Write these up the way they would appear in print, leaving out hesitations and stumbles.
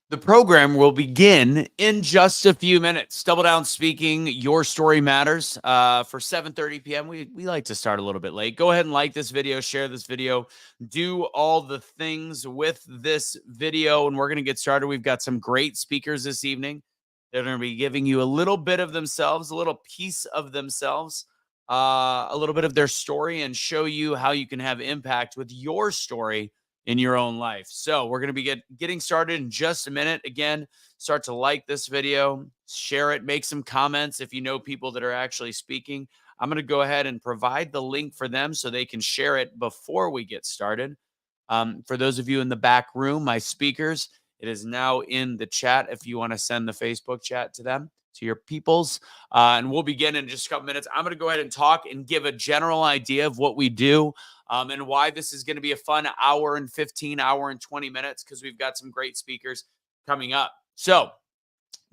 The program will begin in just a few minutes. Double Down Speaking, Your Story Matters. For 7:30 p.m., we like to start a little bit late. Go ahead and like this video, share this video, do all the things with this video, and we're going to get started. We've got some great speakers this evening. They're going to be giving you a little bit of themselves, a little piece of themselves, a little bit of their story, and show you how you can have impact with your story in your own life. So we're going to be getting started in just a minute. Again, start to like this video, share it, make some comments if you know people that are actually speaking. I'm going to go ahead and provide the link for them so they can share it before we get started. For those of you in the back room, my speakers, it is now in the chat if you want to send the Facebook chat to them, to your peoples. And we'll begin in just a couple minutes. I'm going to go ahead and talk and give a general idea of what we do. And why this is going to be a fun hour and 15, hour and 20 minutes, because we've got some great speakers coming up. So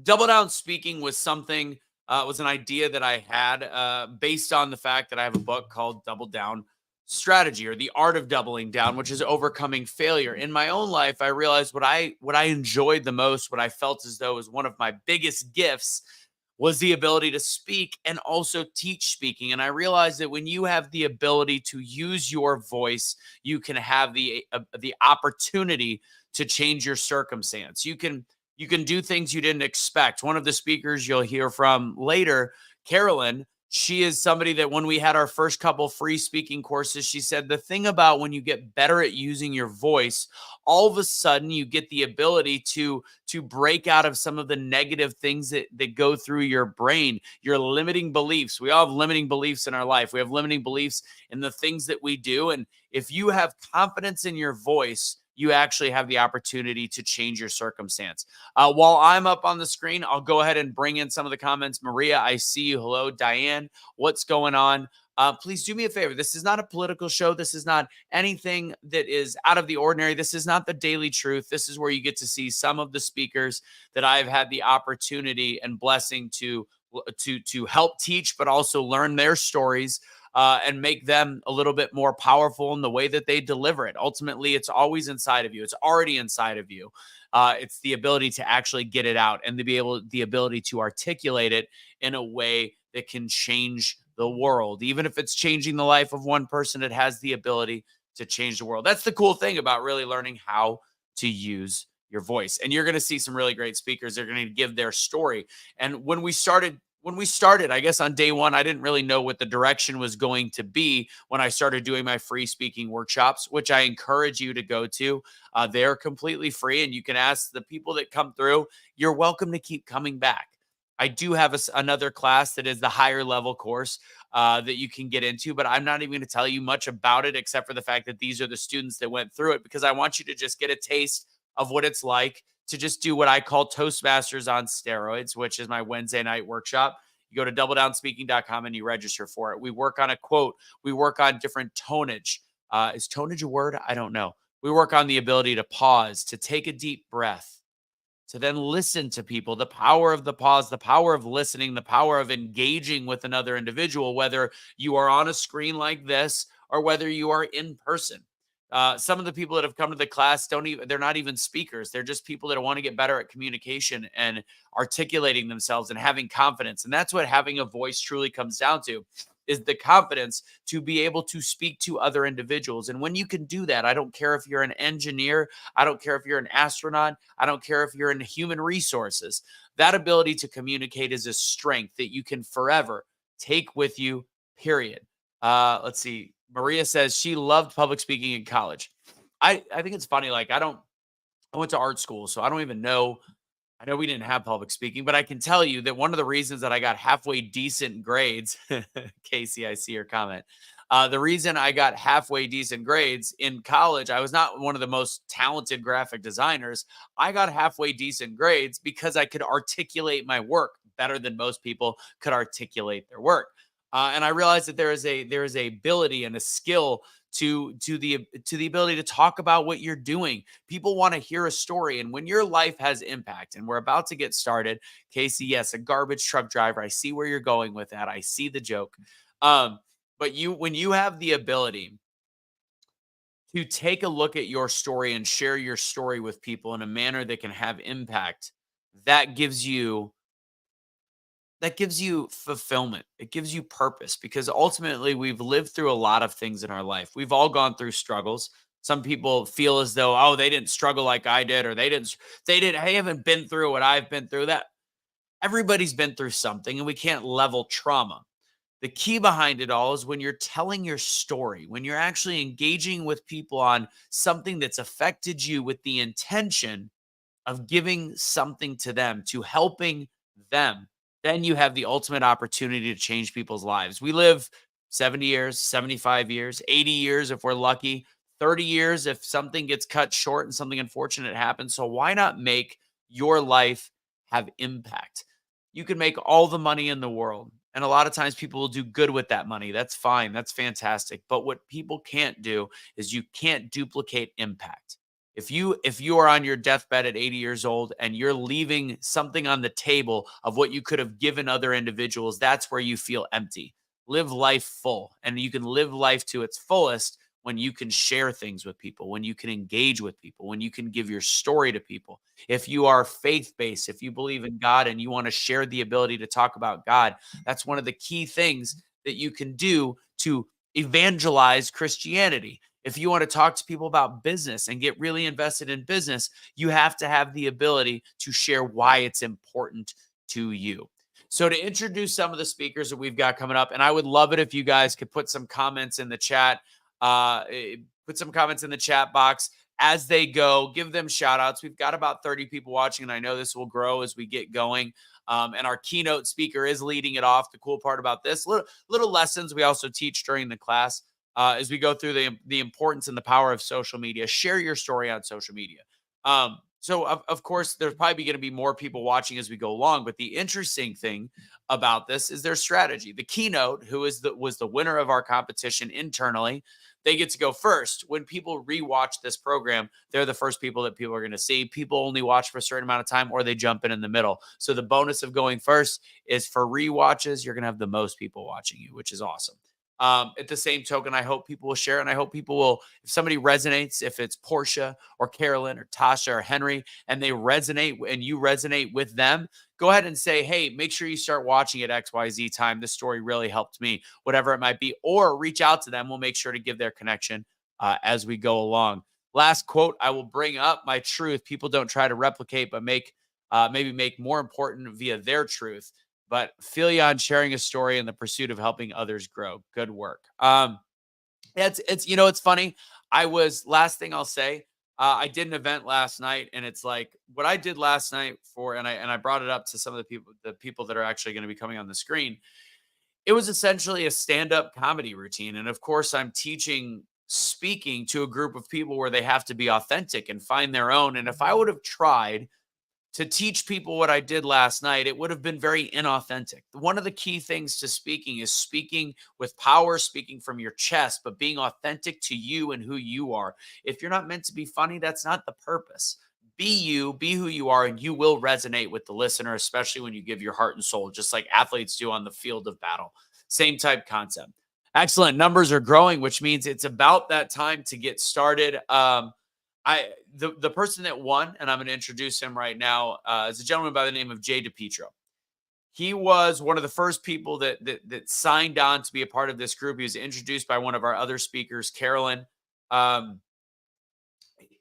Double Down Speaking was something, was an idea that I had based on the fact that I have a book called Double Down Strategy, or The Art of Doubling Down, which is overcoming failure. In my own life, I realized what I enjoyed the most, what I felt as though was one of my biggest gifts, was the ability to speak and also teach speaking. And I realized that when you have the ability to use your voice, you can have the opportunity to change your circumstance. You can do things you didn't expect. One of the speakers you'll hear from later, Carolyn, she is somebody that when we had our first couple free speaking courses, she said the thing about when you get better at using your voice, all of a sudden you get the ability to break out of some of the negative things that go through your brain, your limiting beliefs. We all have limiting beliefs in our life. We have limiting beliefs in the things that we do. And if you have confidence in your voice, you actually have the opportunity to change your circumstance. While I'm up on the screen, I'll go ahead and bring in some of the comments. Maria, I see you. Hello, Diane. What's going on? Please do me a favor. This is not a political show. This is not anything that is out of the ordinary. This is not the Daily Truth. This is where you get to see some of the speakers that I've had the opportunity and blessing to help teach, but also learn their stories. And make them a little bit more powerful in the way that they deliver it. Ultimately, it's always inside of you. It's already inside of you. It's the ability to actually get it out and the ability to articulate it in a way that can change the world. Even if it's changing the life of one person, it has the ability to change the world. That's the cool thing about really learning how to use your voice. And you're going to see some really great speakers. They're going to give their story. And when we started, I guess on day one, I didn't really know what the direction was going to be when I started doing my free speaking workshops, which I encourage you to go to. They're completely free, and you can ask the people that come through. You're welcome to keep coming back. I do have another class that is the higher level course that you can get into, but I'm not even going to tell you much about it except for the fact that these are the students that went through it, because I want you to just get a taste of what it's like to just do what I call Toastmasters on steroids, which is my Wednesday night workshop. You go to doubledownspeaking.com and you register for it. We work on a quote. We work on different tonage. Is tonage a word? I don't know. We work on the ability to pause, to take a deep breath, to then listen to people, the power of the pause, the power of listening, the power of engaging with another individual, whether you are on a screen like this or whether you are in person. Some of the people that have come to the class they're not even speakers. They're just people that want to get better at communication and articulating themselves and having confidence. And that's what having a voice truly comes down to, is the confidence to be able to speak to other individuals. And when you can do that, I don't care if you're an engineer, I don't care if you're an astronaut, I don't care if you're in human resources, that ability to communicate is a strength that you can forever take with you, period. Let's see. Maria says she loved public speaking in college. I think it's funny. Like, I went to art school, so I don't even know. I know we didn't have public speaking, but I can tell you that one of the reasons that I got halfway decent grades, Casey, I see your comment. The reason I got halfway decent grades in college, I was not one of the most talented graphic designers. I got halfway decent grades because I could articulate my work better than most people could articulate their work. And I realized that there is a ability and a skill to the ability to talk about what you're doing. People want to hear a story, and when your life has impact, and we're about to get started, Casey, yes, a garbage truck driver. I see where you're going with that. I see the joke. But when you have the ability to take a look at your story and share your story with people in a manner that can have impact, that gives you fulfillment. It gives you purpose, because ultimately we've lived through a lot of things in our life. We've all gone through struggles. Some people feel as though, oh, they didn't struggle like I did, or I haven't been through what I've been through. That everybody's been through something, and we can't level trauma. The key behind it all is when you're telling your story, when you're actually engaging with people on something that's affected you with the intention of giving something to them, to helping them, then you have the ultimate opportunity to change people's lives. We live 70 years, 75 years, 80 years if we're lucky, 30 years if something gets cut short and something unfortunate happens. So why not make your life have impact? You can make all the money in the world, and a lot of times people will do good with that money. That's fine. That's fantastic. But what people can't do is you can't duplicate impact. If you are on your deathbed at 80 years old and you're leaving something on the table of what you could have given other individuals, that's where you feel empty. Live life full, and you can live life to its fullest when you can share things with people, when you can engage with people, when you can give your story to people. If you are faith-based, if you believe in God and you want to share the ability to talk about God, that's one of the key things that you can do to evangelize Christianity. If you want to talk to people about business and get really invested in business, you have to have the ability to share why it's important to you. So to introduce some of the speakers that we've got coming up, and I would love it if you guys could put some comments in the chat, put some comments in the chat box as they go, give them shout outs. We've got about 30 people watching, and I know this will grow as we get going. And our keynote speaker is leading it off. The cool part about this, little lessons we also teach during the class as we go through the importance and the power of social media. Share your story on social media. So of course, there's probably going to be more people watching as we go along. But the interesting thing about this is their strategy. The keynote, who was the winner of our competition internally, they get to go first. When people rewatch this program, they're the first people that people are going to see. People only watch for a certain amount of time, or they jump in the middle. So the bonus of going first is for rewatches, you're going to have the most people watching you, which is awesome. At the same token, I hope people will share, and I hope people will, if somebody resonates, if it's Portia or Carolyn or Tasha or Henry, and they resonate and you resonate with them, go ahead and say, hey, make sure you start watching at XYZ time. This story really helped me, whatever it might be, or reach out to them. We'll make sure to give their connection as we go along. Last quote I will bring up: my truth, people don't try to replicate, but maybe make more important via their truth. But feel you on sharing a story in the pursuit of helping others grow. Good work. It's funny. Last thing I'll say, I did an event last night, and it's like what I did last night and I brought it up to some of the people that are actually going to be coming on the screen. It was essentially a stand-up comedy routine. And of course, I'm speaking to a group of people where they have to be authentic and find their own. And if I would have tried to teach people what I did last night, it would have been very inauthentic. One of the key things to speaking is speaking with power, speaking from your chest, but being authentic to you and who you are. If you're not meant to be funny, that's not the purpose. Be you, be who you are, and you will resonate with the listener, especially when you give your heart and soul, just like athletes do on the field of battle. Same type concept. Excellent. Numbers are growing, which means it's about that time to get started. The person that won, and I'm going to introduce him right now, is a gentleman by the name of Dipetro. He was one of the first people that signed on to be a part of this group. He was introduced by one of our other speakers, Carolyn.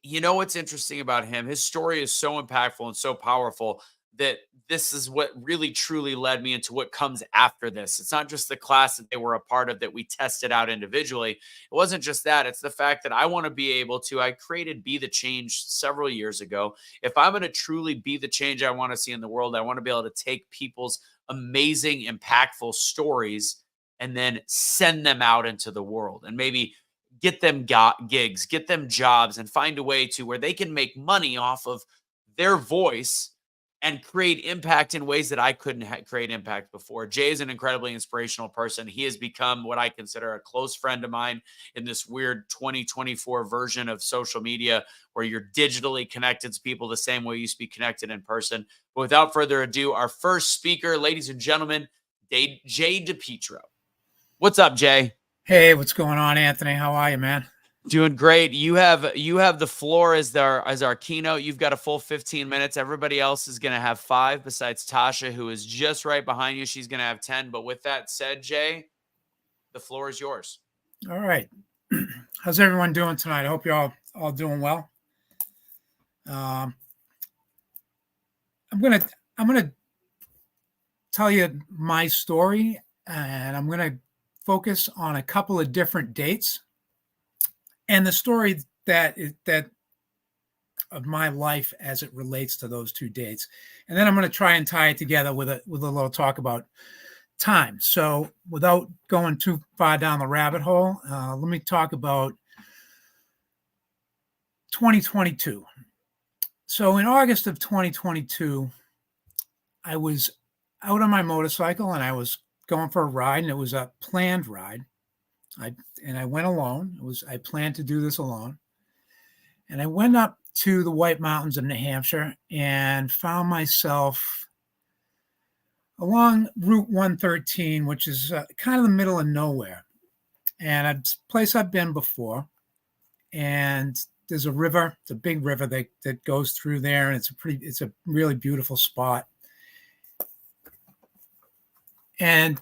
You know what's interesting about him? His story is so impactful and so powerful that this is what really truly led me into what comes after this. It's not just the class that they were a part of that we tested out individually. It wasn't just that. It's the fact that I want to be able to, I created Be the Change several years ago. If I'm going to truly be the change I want to see in the world, I want to be able to take people's amazing, impactful stories and then send them out into the world and maybe get them gigs, get them jobs, and find a way to where they can make money off of their voice and create impact in ways that I couldn't create impact before. Jay is an incredibly inspirational person. He has become what I consider a close friend of mine in this weird 2024 version of social media where you're digitally connected to people the same way you used to be connected in person. But without further ado, our first speaker, ladies and gentlemen, Jay Dipetro. What's up, Jay? Hey, what's going on, Anthony? How are you, man? Doing great. You have the floor as our keynote. You've got a full 15 minutes. Everybody else is going to have 5 besides Tasha, who is just right behind you. She's going to have 10. But with that said, Jay, the floor is yours. All right. How's everyone doing tonight? I hope you're all doing well. I'm gonna tell you my story, and I'm gonna focus on a couple of different dates, and the story that of my life as it relates to those 2 dates, and then I'm going to try and tie it together with a little talk about time. So, without going too far down the rabbit hole, let me talk about 2022. So, in August of 2022, I was out on my motorcycle and I was going for a ride, and it was a planned ride. I went alone. I planned to do this alone. And I went up to the White Mountains of New Hampshire and found myself along Route 113, which is kind of the middle of nowhere. And it's a place I've been before. And there's a river, it's a big river that goes through there. And it's a really beautiful spot. And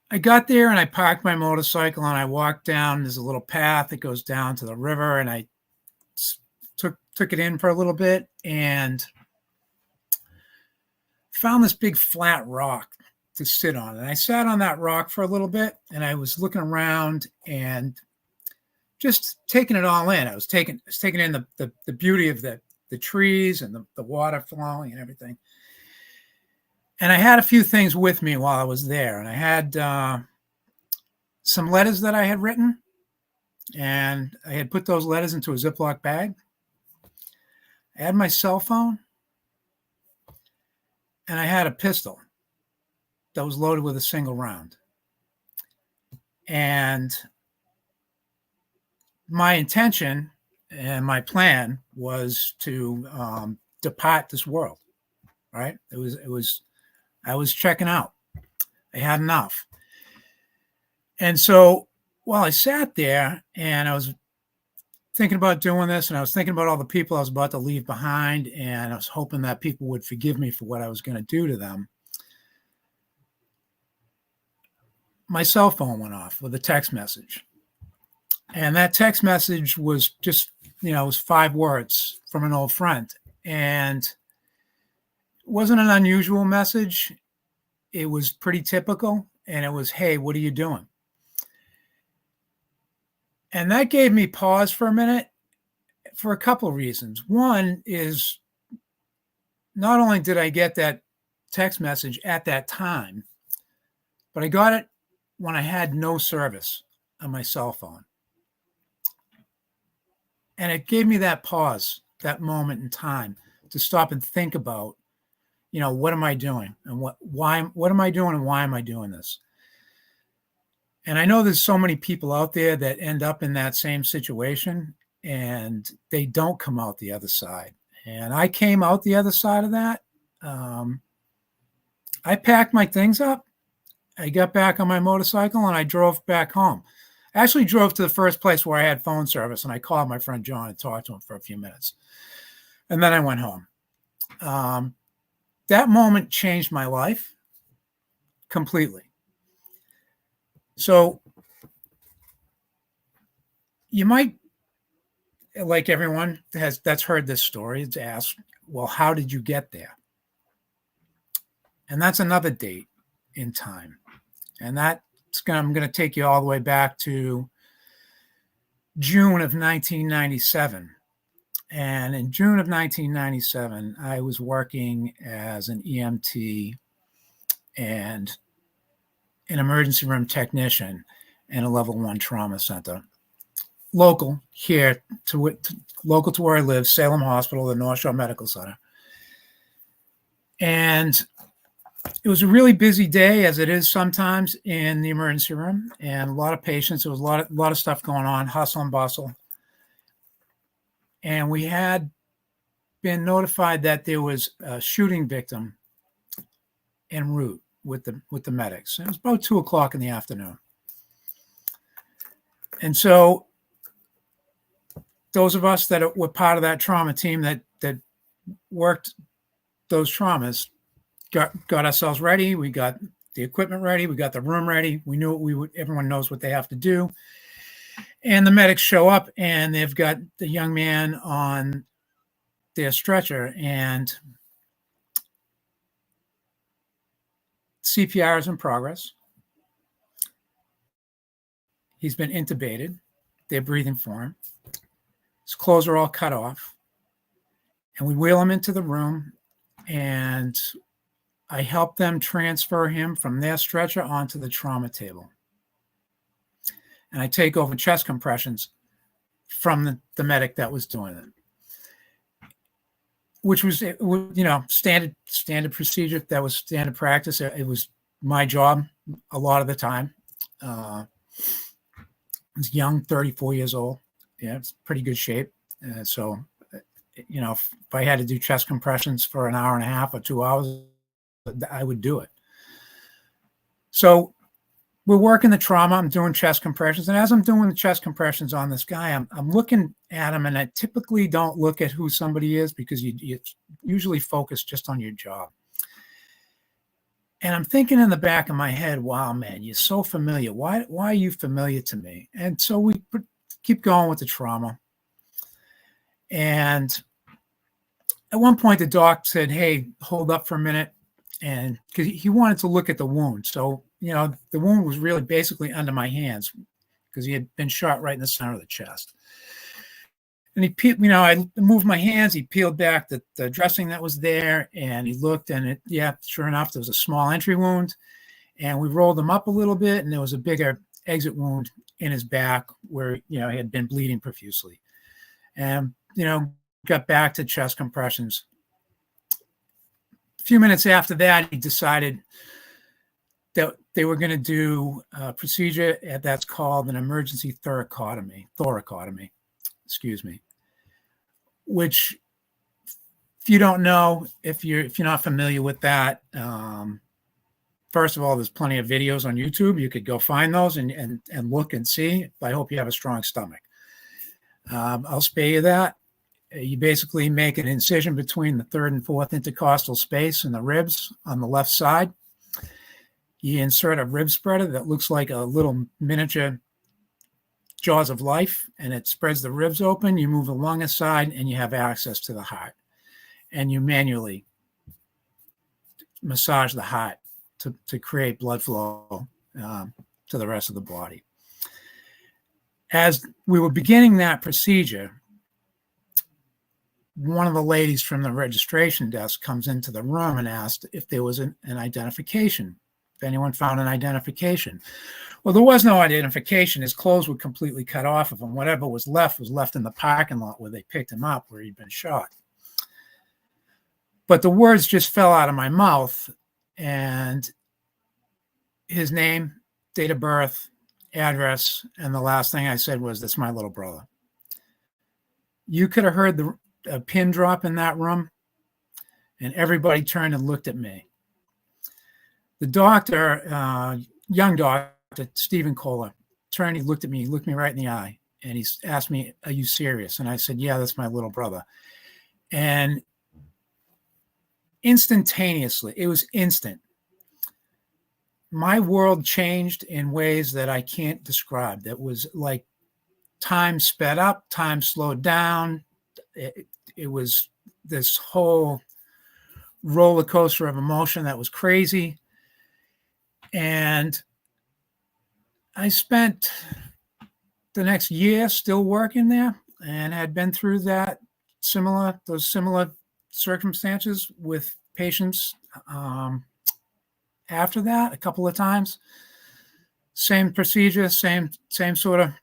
I got there and I parked my motorcycle and I walked down. There's a little path that goes down to the river, and I took it in for a little bit and found this big flat rock to sit on. And I sat on that rock for a little bit, and I was looking around and just taking it all in. I was taking in the beauty of the trees and the water flowing and everything. And I had a few things with me while I was there. And I had some letters that I had written, and I had put those letters into a Ziploc bag. I had my cell phone, and I had a pistol that was loaded with a single round. And my intention and my plan was to depart this world, right? I was checking out. I had enough. And so while I sat there and I was thinking about doing this, and I was thinking about all the people I was about to leave behind, and I was hoping that people would forgive me for what I was going to do to them, my cell phone went off with a text message. And that text message was just, it was 5 words from an old friend. And it wasn't an unusual message. It was pretty typical. And it was, "Hey, what are you doing?" And that gave me pause for a minute for a couple of reasons. One is, not only did I get that text message at that time, but I got it when I had no service on my cell phone. And it gave me that pause, that moment in time to stop and think about, what am I doing? And what am I doing, and why am I doing this? And I know there's so many people out there that end up in that same situation, and they don't come out the other side. And I came out the other side of that. I packed my things up. I got back on my motorcycle and I drove back home. I actually drove to the first place where I had phone service, and I called my friend John and talked to him for a few minutes. And then I went home. That moment changed my life completely. So you might, like everyone that's heard this story, to ask, well, how did you get there? And that's another date in time. And I'm going to take you all the way back to June of 1997. And in June of 1997, I was working as an EMT and an emergency room technician in a level 1 trauma center, local to where I live, Salem Hospital, the North Shore Medical Center. And it was a really busy day, as it is sometimes in the emergency room, and a lot of patients. There was a lot of stuff going on, hustle and bustle. And we had been notified that there was a shooting victim en route with the medics. It was about 2:00 in the afternoon. And so those of us that were part of that trauma team that worked those traumas got ourselves ready. We got the equipment ready. We got the room ready. We knew what we would. Everyone knows what they have to do. And the medics show up, and they've got the young man on their stretcher, and CPR is in progress. He's been intubated. They're breathing for him. His clothes are all cut off. And we wheel him into the room, and I help them transfer him from their stretcher onto the trauma table. And I take over chest compressions from the medic that was doing it, which was, standard procedure. That was standard practice. It was my job a lot of the time. I was young, 34 years old. Yeah, it's pretty good shape. So, if I had to do chest compressions for an hour and a half or 2 hours, I would do it. So we're working the trauma. I'm doing chest compressions. And as I'm doing the chest compressions on this guy, I'm looking at him, and I typically don't look at who somebody is because you usually focus just on your job. And I'm thinking in the back of my head, wow, man, you're so familiar. Why are you familiar to me? And so we keep going with the trauma. And at one point, the doc said, hey, hold up for a minute. And because he wanted to look at the wound. So, the wound was really basically under my hands because he had been shot right in the center of the chest. And I moved my hands. He peeled back the dressing that was there, and he looked, and sure enough, there was a small entry wound. And we rolled him up a little bit, and there was a bigger exit wound in his back where, he had been bleeding profusely. And, got back to chest compressions. A few minutes after that, he decided that they were going to do a procedure that's called an emergency thoracotomy, which, if you don't know, if you're not familiar with that, first of all, there's plenty of videos on YouTube. You could go find those and look and see. I hope you have a strong stomach. I'll spare you that. You basically make an incision between the third and fourth intercostal space and the ribs on the left side. You insert a rib spreader that looks like a little miniature jaws of life, and it spreads the ribs open. You move the lung aside, and you have access to the heart. And you manually massage the heart to create blood flow to the rest of the body. As we were beginning that procedure, one of the ladies from the registration desk comes into the room and asked if there was an identification, if anyone found an identification. Well, there was no identification. His clothes were completely cut off of him. Whatever was left in the parking lot where they picked him up, where he'd been shot. But the words just fell out of my mouth, and his name, date of birth, address, and the last thing I said was, "That's my little brother." You could have heard a pin drop in that room, and everybody turned and looked at me. The doctor, young doctor, Stephen Kohler, turned, he looked at me, he looked me right in the eye, and he asked me, "Are you serious?" And I said, "Yeah, that's my little brother." And instantaneously, it was instant. My world changed in ways that I can't describe. That was like time sped up, time slowed down. It was this whole roller coaster of emotion that was crazy. And I spent the next year still working there, and had been through those similar circumstances with patients after that a couple of times. Same procedure, same sort of,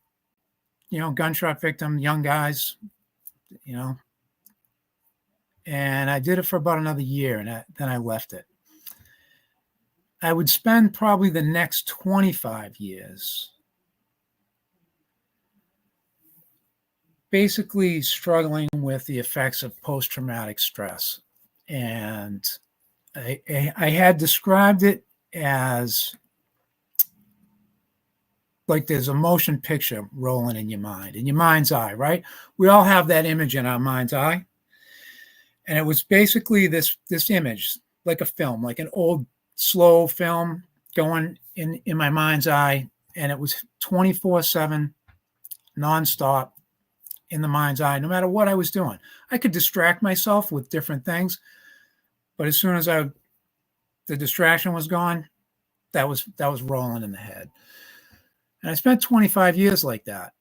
gunshot victim, young guys, and I did it for about another year, and then I left it. I would spend probably the next 25 years basically struggling with the effects of post-traumatic stress. And I had described it as like there's a motion picture rolling in your mind's eye, right? We all have that image in our mind's eye. And it was basically this image, like a film, like an old slow film going in my mind's eye. And it was 24/7, nonstop in the mind's eye, no matter what I was doing. I could distract myself with different things, but as soon as the distraction was gone, that was rolling in the head. And I spent 25 years like that.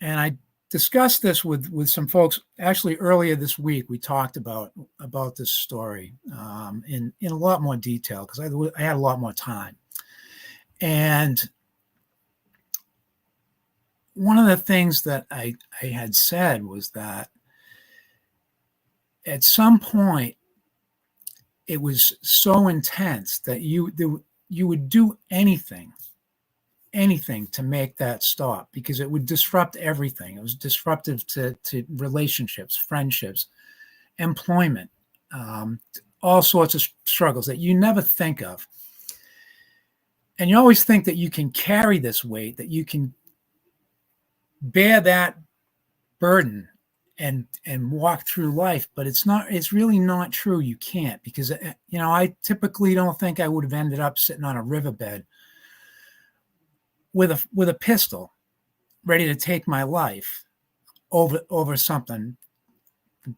And I discussed this with some folks. Actually, earlier this week, we talked about this story in a lot more detail because I had a lot more time. And one of the things that I had said was that at some point, it was so intense that you would do anything to make that stop because it would disrupt everything. It was disruptive to relationships, friendships, employment, all sorts of struggles that you never think of. And you always think that you can carry this weight, that you can bear that burden and walk through life, but it's really not true. You can't, because I typically don't think I would have ended up sitting on a riverbed with a pistol ready to take my life over something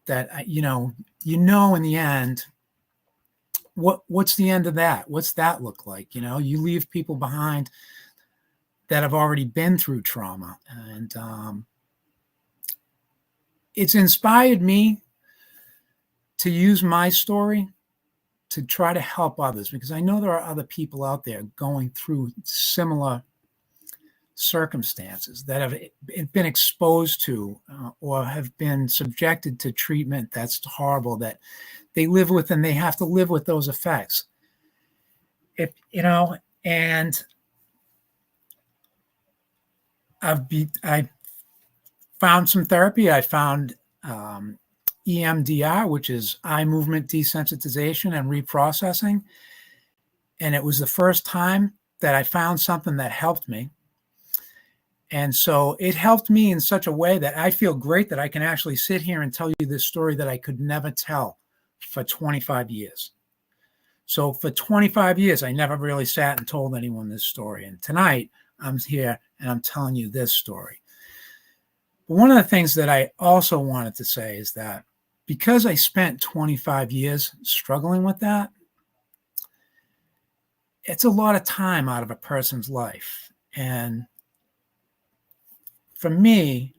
that in the end, what's the end of that? What's that look like? You leave people behind that have already been through trauma. And it's inspired me to use my story to try to help others, because I know there are other people out there going through similar circumstances that have been exposed to or have been subjected to treatment that's horrible, that they live with, and they have to live with those effects. And I found some therapy. I found EMDR, which is eye movement desensitization and reprocessing. And it was the first time that I found something that helped me. And so it helped me in such a way that I feel great that I can actually sit here and tell you this story that I could never tell for 25 years. So for 25 years, I never really sat and told anyone this story. And tonight I'm here and I'm telling you this story. But one of the things that I also wanted to say is that because I spent 25 years struggling with that, it's a lot of time out of a person's life. And for me,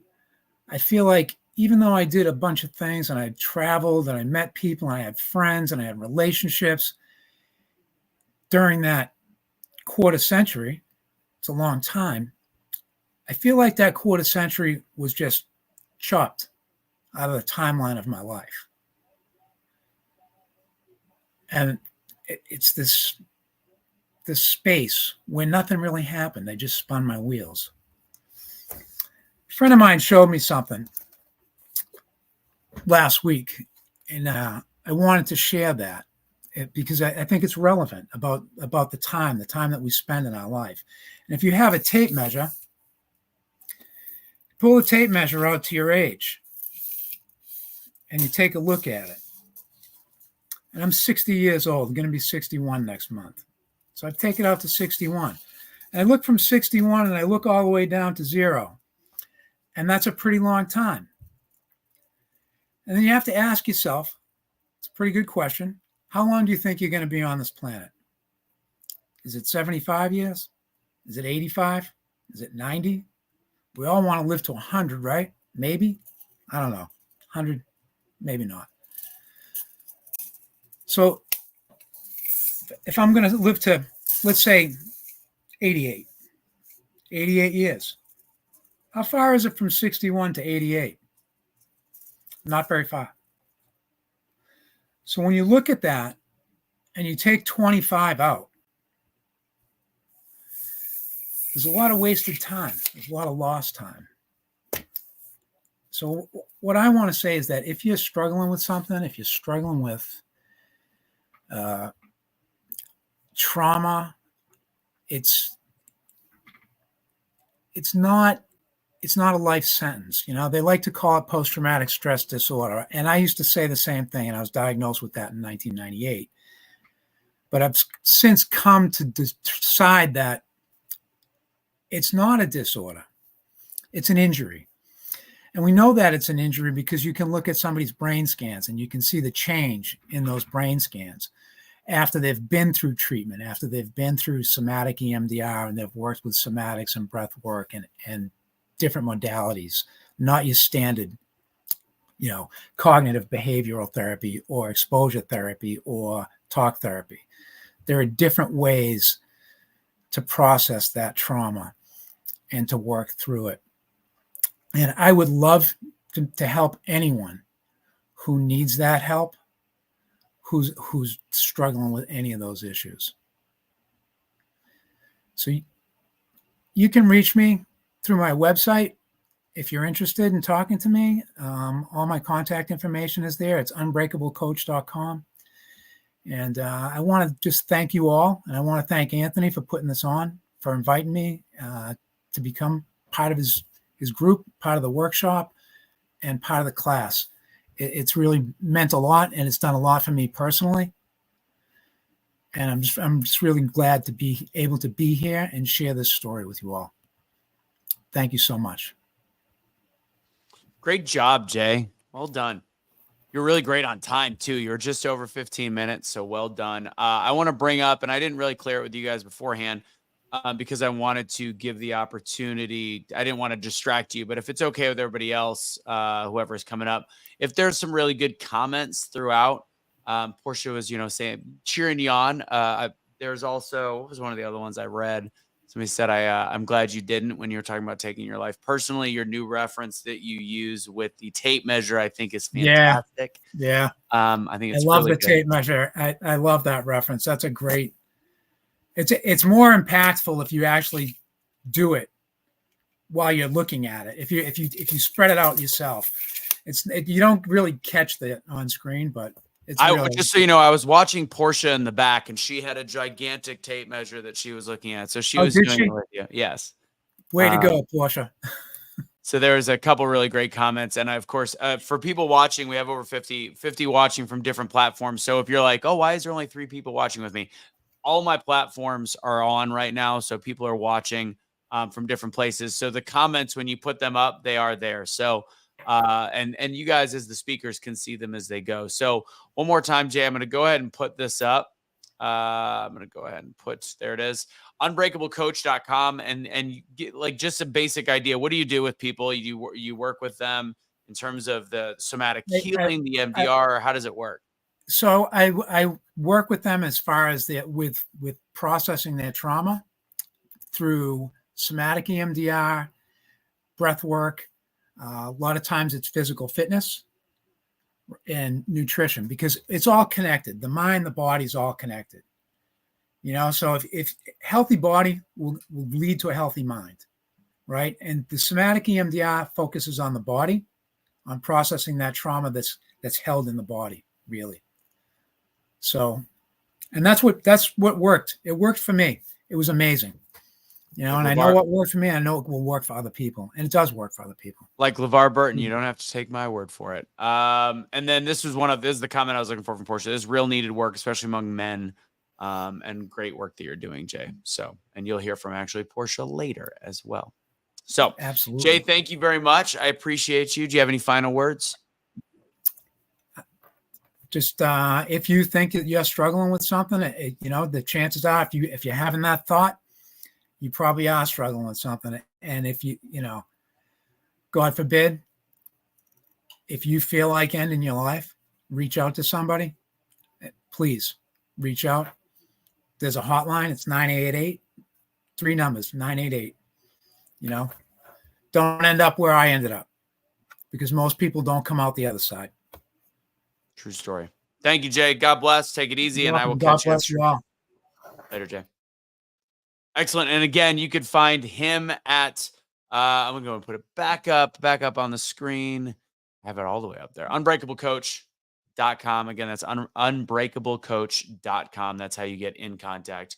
I feel like even though I did a bunch of things and I traveled and I met people and I had friends and I had relationships during that quarter century, it's a long time, I feel like that quarter century was just chopped out of the timeline of my life. And it's this space where nothing really happened. They just spun my wheels. A friend of mine showed me something last week, and I wanted to share that because I think it's relevant about the time that we spend in our life. And if you have a tape measure, pull the tape measure out to your age and you take a look at it. And I'm 60 years old. I'm going to be 61 next month. So I've taken it out to 61. And I look from 61 and I look all the way down to 0. And that's a pretty long time. And then you have to ask yourself, it's a pretty good question, how long do you think you're going to be on this planet? Is it 75 years? Is it 85? Is it 90? We all want to live to 100, right? Maybe. I don't know. 100, maybe not. So if I'm going to live to, let's say, 88 years, how far is it from 61 to 88? Not very far. So when you look at that and you take 25 out, there's a lot of wasted time. There's a lot of lost time. So what I want to say is that if you're struggling with something, if you're struggling with trauma, it's it's not a life sentence. They like to call it post-traumatic stress disorder. And I used to say the same thing, and I was diagnosed with that in 1998. But I've since come to decide that it's not a disorder. It's an injury. And we know that it's an injury because you can look at somebody's brain scans and you can see the change in those brain scans after they've been through treatment, after they've been through somatic EMDR and they've worked with somatics and breath work and different modalities, not your standard, cognitive behavioral therapy or exposure therapy or talk therapy. There are different ways to process that trauma and to work through it. And I would love to help anyone who needs that help, who's struggling with any of those issues. So you can reach me through my website if you're interested in talking to me. All my contact information is there. It's unbreakablecoach.com. And I want to just thank you all. And I want to thank Anthony for putting this on, for inviting me to become part of his group, part of the workshop, and part of the class. It's really meant a lot, and it's done a lot for me personally. And I'm just really glad to be able to be here and share this story with you all. Thank you so much. Great job, Jay. Well done. You're really great on time too. You're just over 15 minutes. So well done. I want to bring up, and I didn't really clear it with you guys beforehand because I wanted to give the opportunity. I didn't want to distract you, but if it's okay with everybody else, whoever is coming up, if there's some really good comments throughout, Portia was, saying, cheering you on. There's also, what was one of the other ones I read? Somebody said, I'm glad you didn't when you were talking about taking your life personally. Your new reference that you use with the tape measure, I think, is fantastic. Yeah. I think it's I love really the tape measure. I love that reference. That's a great, it's more impactful if you actually do it while you're looking at it. If you spread it out yourself, you don't really catch that on screen, but just so you know, I was watching Portia in the back, and she had a gigantic tape measure that she was looking at. So she was doing it with you. Yes. Way to go, Portia. So there's a couple really great comments. And of course, for people watching, we have over 50 watching from different platforms. So if you're like, oh, why is there only 3 people watching with me? All my platforms are on right now. So people are watching from different places. So the comments, when you put them up, they are there. So and you guys as the speakers can see them as they go. So one more time, Jay, I'm going to go ahead and put this up. I'm going to go ahead and there it is, unbreakablecoach.com, and get like just a basic idea. What do you do with people? You work with them in terms of the somatic healing, the MDR, how does it work? So I work with them as far as with processing their trauma through somatic EMDR, breath work. A lot of times it's physical fitness and nutrition, because it's all connected. The mind, the body is all connected. So if healthy body will lead to a healthy mind, right? And the somatic EMDR focuses on the body, on processing that trauma that's held in the body, really. So, and that's what worked. It worked for me. It was amazing. And I know what worked for me. I know it will work for other people, and it does work for other people. Like LeVar Burton, you don't have to take my word for it. And then this is the comment I was looking for from Portia. This is real needed work, especially among men, and great work that you're doing, Jay. So, and you'll hear from actually Portia later as well. So, absolutely, Jay, thank you very much. I appreciate you. Do you have any final words? Just if you think that you're struggling with something, the chances are, if you're having that thought, you probably are struggling with something. And if God forbid, if you feel like ending your life, reach out to somebody. Please reach out. There's a hotline. It's 988, 3 numbers, 988. Don't end up where I ended up, because most people don't come out the other side. True story. Thank you, Jay. God bless. Take it easy. You're and welcome. I will God catch you. bless you all. Later, Jay. Excellent. And again, you could find him at, I'm going to put it back up on the screen. I have it all the way up there. Unbreakablecoach.com. Again, that's unbreakablecoach.com. That's how you get in contact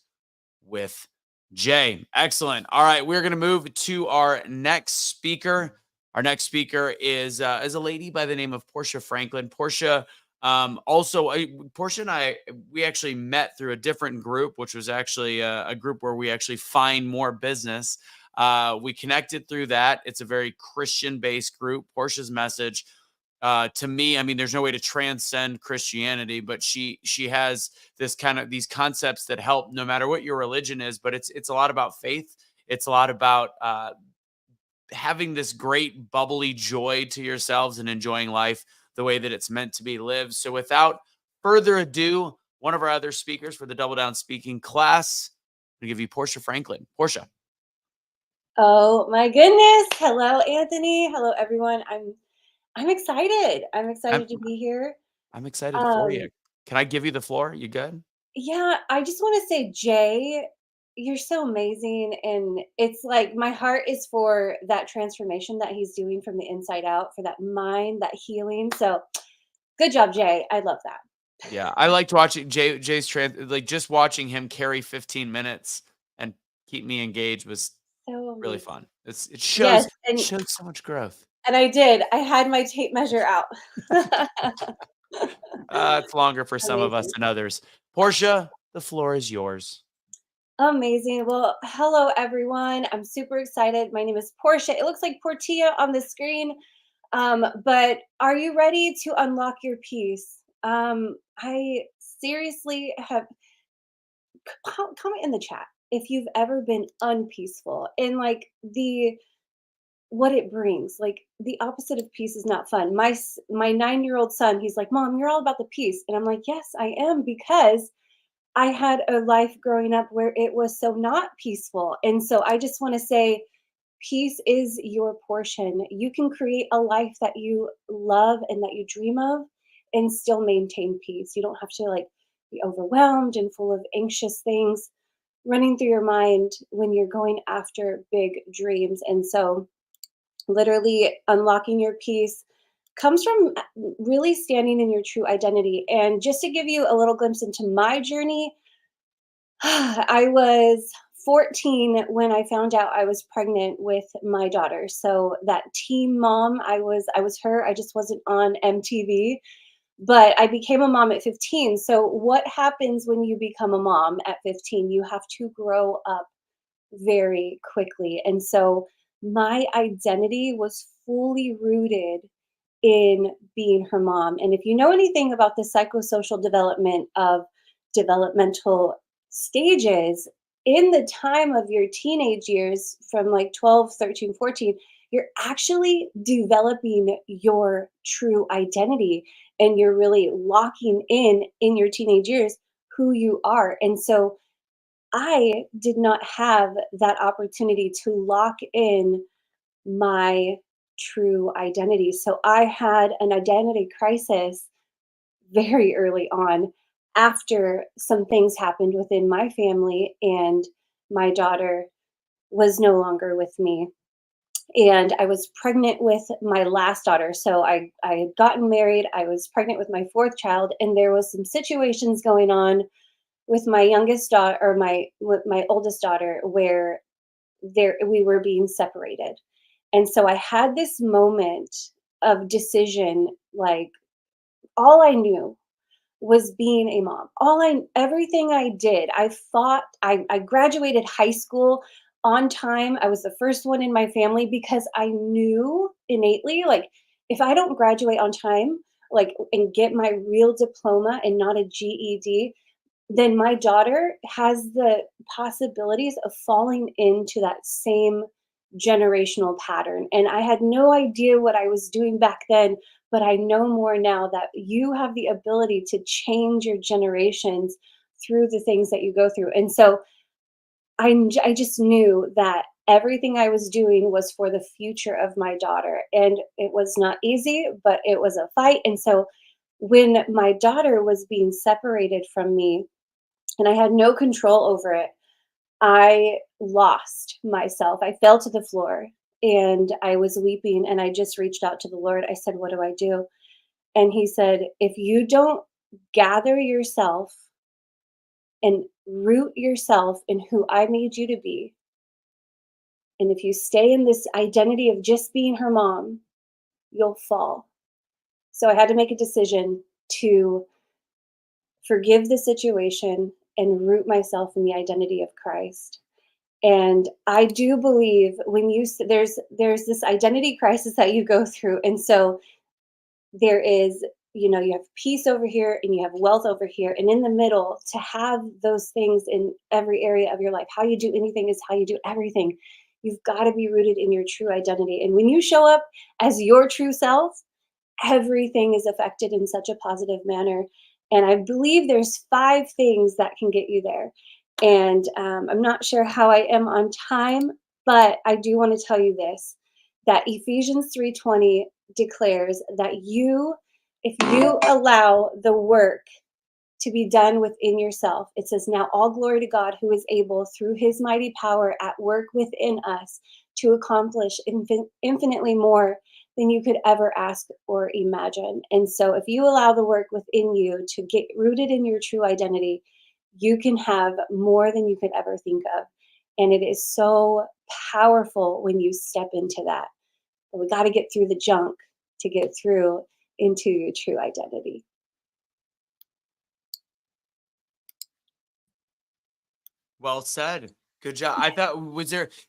with Jay, excellent. All right, we're going to move to our next speaker. Our next speaker is a lady by the name of Portia Franklin. Portia, Portia and I, we actually met through a different group, which was actually a group where we actually find more business. We connected through that. It's a very Christian-based group. Portia's message, to me, I mean, there's no way to transcend Christianity, but she has these concepts that help no matter what your religion is. But it's a lot about faith. It's a lot about having this great bubbly joy to yourselves and enjoying life the way that it's meant to be lived. So without further ado, one of our other speakers for the Double Down Speaking class, I'm gonna give you Portia Franklin. Portia. Oh my goodness. Hello, Anthony. Hello, everyone. I'm excited. I'm I'm, excited to be here. I'm excited for Um, you. Can I give you the floor? You good? yeah, I just want to say, Jay, you're so amazing. And it's like my heart is for that transformation that he's doing from the inside out, for that mind, that healing. So good job, Jay. I love that. Yeah, I liked watching Jay's like just watching him carry 15 minutes and keep me engaged was So really amazing. fun. It Yes, shows so much growth. and I did. I had my tape measure out. It's longer for some of us Amazing. than others. Portia, the floor is yours. Amazing. Well, hello everyone. I'm super excited. My name is Portia. It looks like Portia on the screen. But are you ready to unlock your peace? I seriously have comment in the chat if you've ever been unpeaceful and like the what it brings. Like the opposite of peace is not fun. My 9-year-old son, he's like, "Mom, you're all about the peace," and I'm like, "Yes, I am," because I had a life growing up where it was so not peaceful. And so I just want to say, peace is your portion. You can create a life that you love and that you dream of and still maintain peace. You don't have to like be overwhelmed and full of anxious things running through your mind when you're going after big dreams. And so literally unlocking your peace comes from really standing in your true identity. And just to give you a little glimpse into my journey, I was 14 when I found out I was pregnant with my daughter. So that teen mom, I was her. I just wasn't on MTV, but I became a mom at 15. So what happens when you become a mom at 15? You have to grow up very quickly. And so my identity was fully rooted in being her mom. And if you know anything about the psychosocial development of developmental stages, in the time of your teenage years from like 12, 13, 14, you're actually developing your true identity and you're really locking in your teenage years who you are. And so I did not have that opportunity to lock in my true identity. So I had an identity crisis very early on after some things happened within my family and my daughter was no longer with me. And I was pregnant with my last daughter. So I had gotten married. I was pregnant with my fourth child, and there was some situations going on with my youngest daughter or with my oldest daughter where there we were being separated. And so I had this moment of decision, like all I knew was being a mom. Everything I did, I graduated high school on time. I was the first one in my family because I knew innately, like, if I don't graduate on time, like, and get my real diploma and not a GED, then my daughter has the possibilities of falling into that same generational pattern. And I had no idea what I was doing back then, but I know more now that you have the ability to change your generations through the things that you go through. And so I just knew that everything I was doing was for the future of my daughter. And it was not easy, but it was a fight. And so when my daughter was being separated from me, and I had no control over it, I lost myself. I fell to the floor and I was weeping and I just reached out to the Lord. I said, "What do I do?" And he said, "If you don't gather yourself and root yourself in who I made you to be. And if you stay in this identity of just being her mom, you'll fall. So I had to make a decision to forgive the situation and root myself in the identity of Christ. And I do believe when there's this identity crisis that you go through, and so there is, you have peace over here and you have wealth over here, and in the middle, to have those things in every area of your life, how you do anything is how you do everything. You've got to be rooted in your true identity, and when you show up as your true self, everything is affected in such a positive manner. And I believe there's 5 things that can get you there. And I'm not sure how I am on time, but I do want to tell you this, that Ephesians 3:20 declares that if you allow the work to be done within yourself, it says, now all glory to God who is able through his mighty power at work within us to accomplish infinitely more than you could ever ask or imagine. And so if you allow the work within you to get rooted in your true identity, you can have more than you could ever think of. And it is so powerful when you step into that. But we got to get through the junk to get through into your true identity. Well said. Good job. I thought,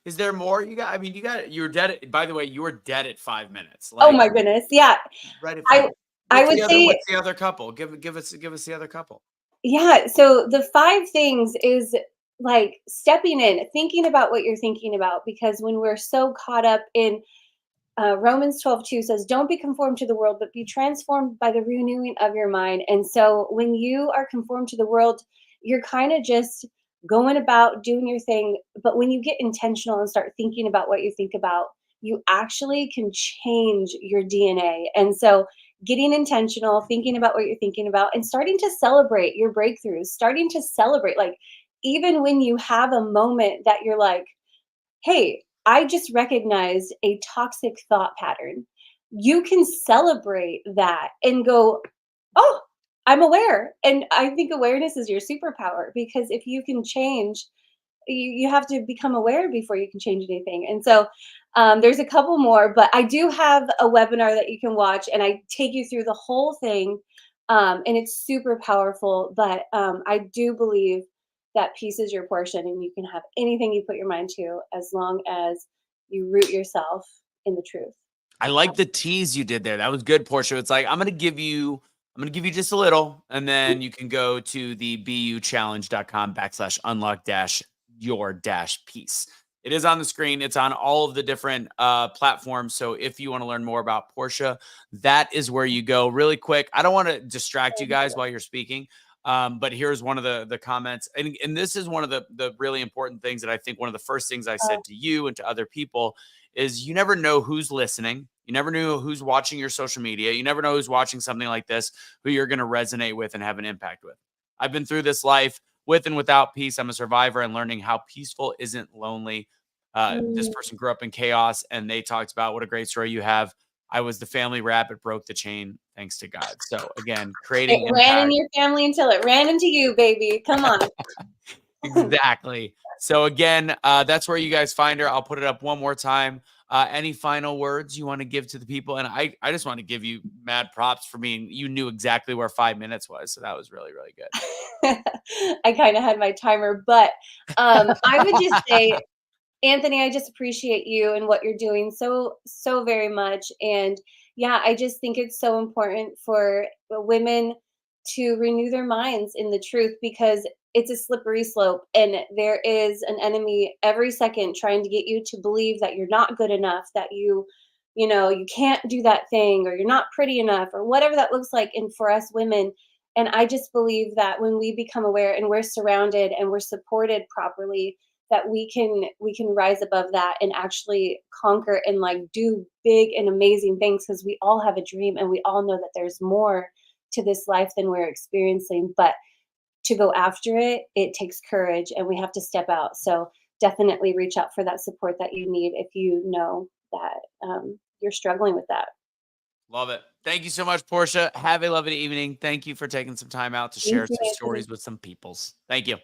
is there more you got? I mean, you were dead. By the way, you were dead at 5 minutes. Oh my goodness. Yeah. Right at 5. I would say, what's the other couple? Give us the other couple. yeah. So the 5 things is like stepping in, thinking about what you're thinking about, because when we're so caught up in Romans 12:2 says, don't be conformed to the world, but be transformed by the renewing of your mind. And so when you are conformed to the world, you're kind of just going about doing your thing. But when you get intentional and start thinking about what you think about, you actually can change your DNA. And so getting intentional, thinking about what you're thinking about, and starting to celebrate your breakthroughs, starting to celebrate, like, even when you have a moment that you're like, hey, I just recognized a toxic thought pattern. You can celebrate that and go, oh, I'm aware. And I think awareness is your superpower, because if you can change, you have to become aware before you can change anything. And so there's a couple more, but I do have a webinar that you can watch, and I take you through the whole thing. And it's super powerful. But I do believe that peace is your portion, and you can have anything you put your mind to as long as you root yourself in the truth. I like the tease you did there. That was good, Portia. It's like, I'm gonna give you just a little, and then you can go to the buchallenge.com/unlock your peace. It is on the screen. It's on all of the different platforms. So if you want to learn more about Portia, that is where you go. Really quick, I don't want to distract you guys while you're speaking. But here's one of the comments. And this is one of the really important things that I think one of the first things I said to you and to other people is, you never know who's listening. You never know who's watching your social media. You never know who's watching something like this, who you're going to resonate with and have an impact with. I've been through this life with and without peace. I'm a survivor, and learning how peaceful isn't lonely. This person grew up in chaos, and they talked about what a great story you have. I was the family rap. It broke the chain, thanks to God. So again, creating It ran in your family until it ran into you, baby. Come on. Exactly. So again, that's where you guys find her. I'll put it up one more time. Any final words you want to give to the people? And I just want to give you mad props for being, you knew exactly where 5 minutes was. So that was really, really good. I kind of had my timer, but I would just say, Anthony, I just appreciate you and what you're doing so very much. And yeah, I just think it's so important for women to renew their minds in the truth, because it's a slippery slope, and there is an enemy every second trying to get you to believe that you're not good enough, that you can't do that thing, or you're not pretty enough, or whatever that looks like. And for us women, and I just believe that when we become aware and we're surrounded and we're supported properly, that we can rise above that and actually conquer and like do big and amazing things, because we all have a dream and we all know that there's more to this life than we're experiencing. But to go after it, it takes courage, and we have to step out. So definitely reach out for that support that you need if you know that you're struggling with that. Love it. Thank you so much, Portia. Have a lovely evening. Thank you for taking some time out to share Thank you, some Anthony. stories with some peoples. Thank you.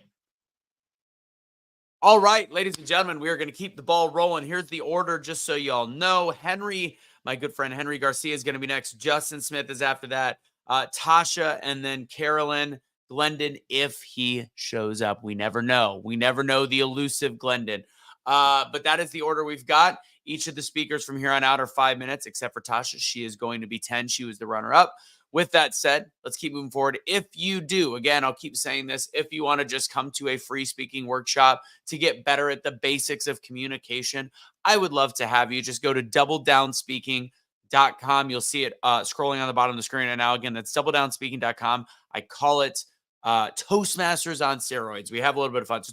All right, ladies and gentlemen, we are going to keep the ball rolling. Here's the order, just so you all know. Henry, my good friend Henry Garcia, is going to be next. Justin Smith is after that. Tasha, and then Carolyn. Glendon, if he shows up. We never know. We never know the elusive Glendon. But that is the order we've got. Each of the speakers from here on out are 5 minutes, except for Tasha. She is going to be 10. She was the runner-up. With that said, let's keep moving forward. If you do, again, I'll keep saying this, if you want to just come to a free speaking workshop to get better at the basics of communication, I would love to have you. Just go to doubledownspeaking.com. You'll see it scrolling on the bottom of the screen right now. Again, that's doubledownspeaking.com. I call it Toastmasters on steroids. We have a little bit of fun. So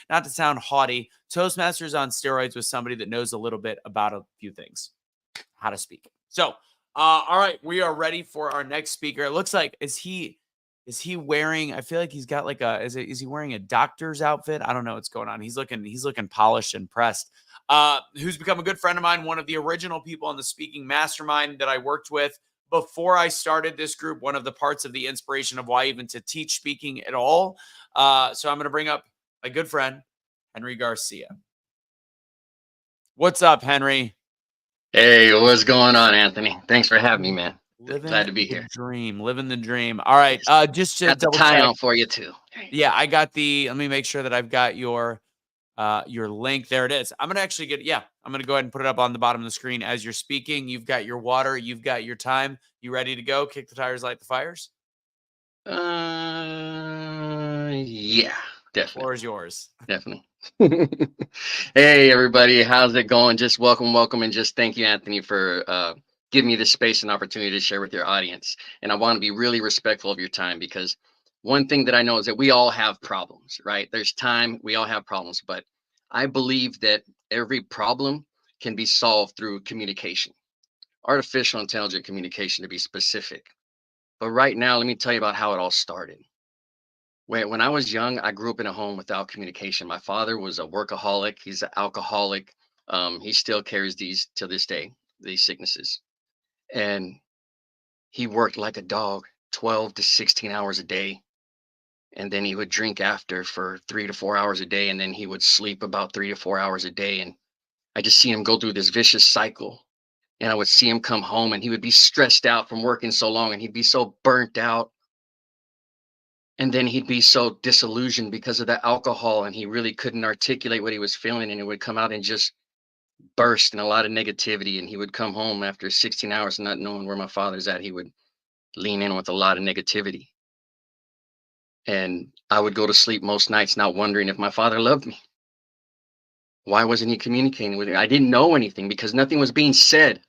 not to sound haughty, Toastmasters on steroids with somebody that knows a little bit about a few things, how to speak. So, all right, we are ready for our next speaker. It looks like, is he wearing, I feel like he's got like is he wearing a doctor's outfit? I don't know what's going on. He's looking polished and pressed. Who's become a good friend of mine, one of the original people in the speaking mastermind that I worked with before I started this group, one of the parts of the inspiration of why even to teach speaking at all. So I'm going to bring up my good friend, Henry Garcia. What's up, Henry? Hey, what's going on, Anthony? Thanks for having me, man. Glad to be here. Living the dream. All right. Just to got the double tie check on for you too. Yeah, I got let me make sure that I've got your link. There it is. I'm going to go ahead and put it up on the bottom of the screen as you're speaking. You've got your water. You've got your time. You ready to go? Kick the tires, light the fires? Yeah, definitely. Floor is yours. Definitely. Hey, everybody. How's it going? Just welcome. And just thank you, Anthony, for giving me this space and opportunity to share with your audience. And I want to be really respectful of your time, because one thing that I know is that we all have problems, right? There's time. We all have problems. But I believe that every problem can be solved through communication, artificial intelligent communication, to be specific. But right now, let me tell you about how it all started. When I was young, I grew up in a home without communication. My father was a workaholic. He's an alcoholic. He still carries these to this day, these sicknesses. And he worked like a dog, 12 to 16 hours a day. And then he would drink after for 3 to 4 hours a day. And then he would sleep about 3 to 4 hours a day. And I just see him go through this vicious cycle. And I would see him come home and he would be stressed out from working so long, and he'd be so burnt out. And then he'd be so disillusioned because of the alcohol, and he really couldn't articulate what he was feeling, and it would come out and just burst in a lot of negativity. And he would come home after 16 hours not knowing where my father's at. He would lean in with a lot of negativity. And I would go to sleep most nights not wondering if my father loved me. Why wasn't he communicating with me? I didn't know anything because nothing was being said.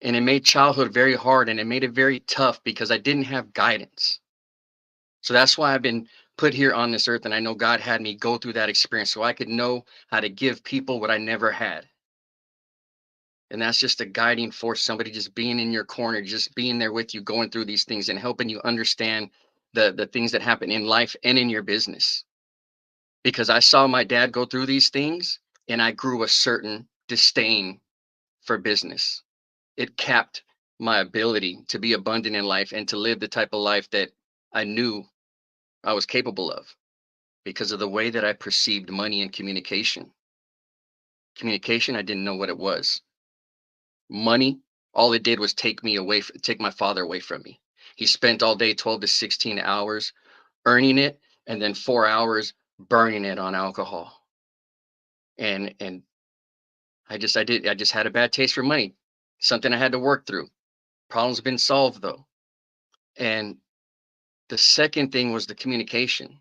And it made childhood very hard, and it made it very tough because I didn't have guidance. So that's why I've been put here on this earth. And I know God had me go through that experience so I could know how to give people what I never had. And that's just a guiding force, somebody just being in your corner, just being there with you, going through these things and helping you understand the things that happen in life and in your business. Because I saw my dad go through these things, and I grew a certain disdain for business. It capped my ability to be abundant in life and to live the type of life that I knew I was capable of, because of the way that I perceived money and communication. Communication, I didn't know what it was. Money, all it did was take my father away from me. He spent all day 12 to 16 hours earning it, and then 4 hours burning it on alcohol. And I just had a bad taste for money. Something I had to work through. Problem's been solved though. And the second thing was the communication.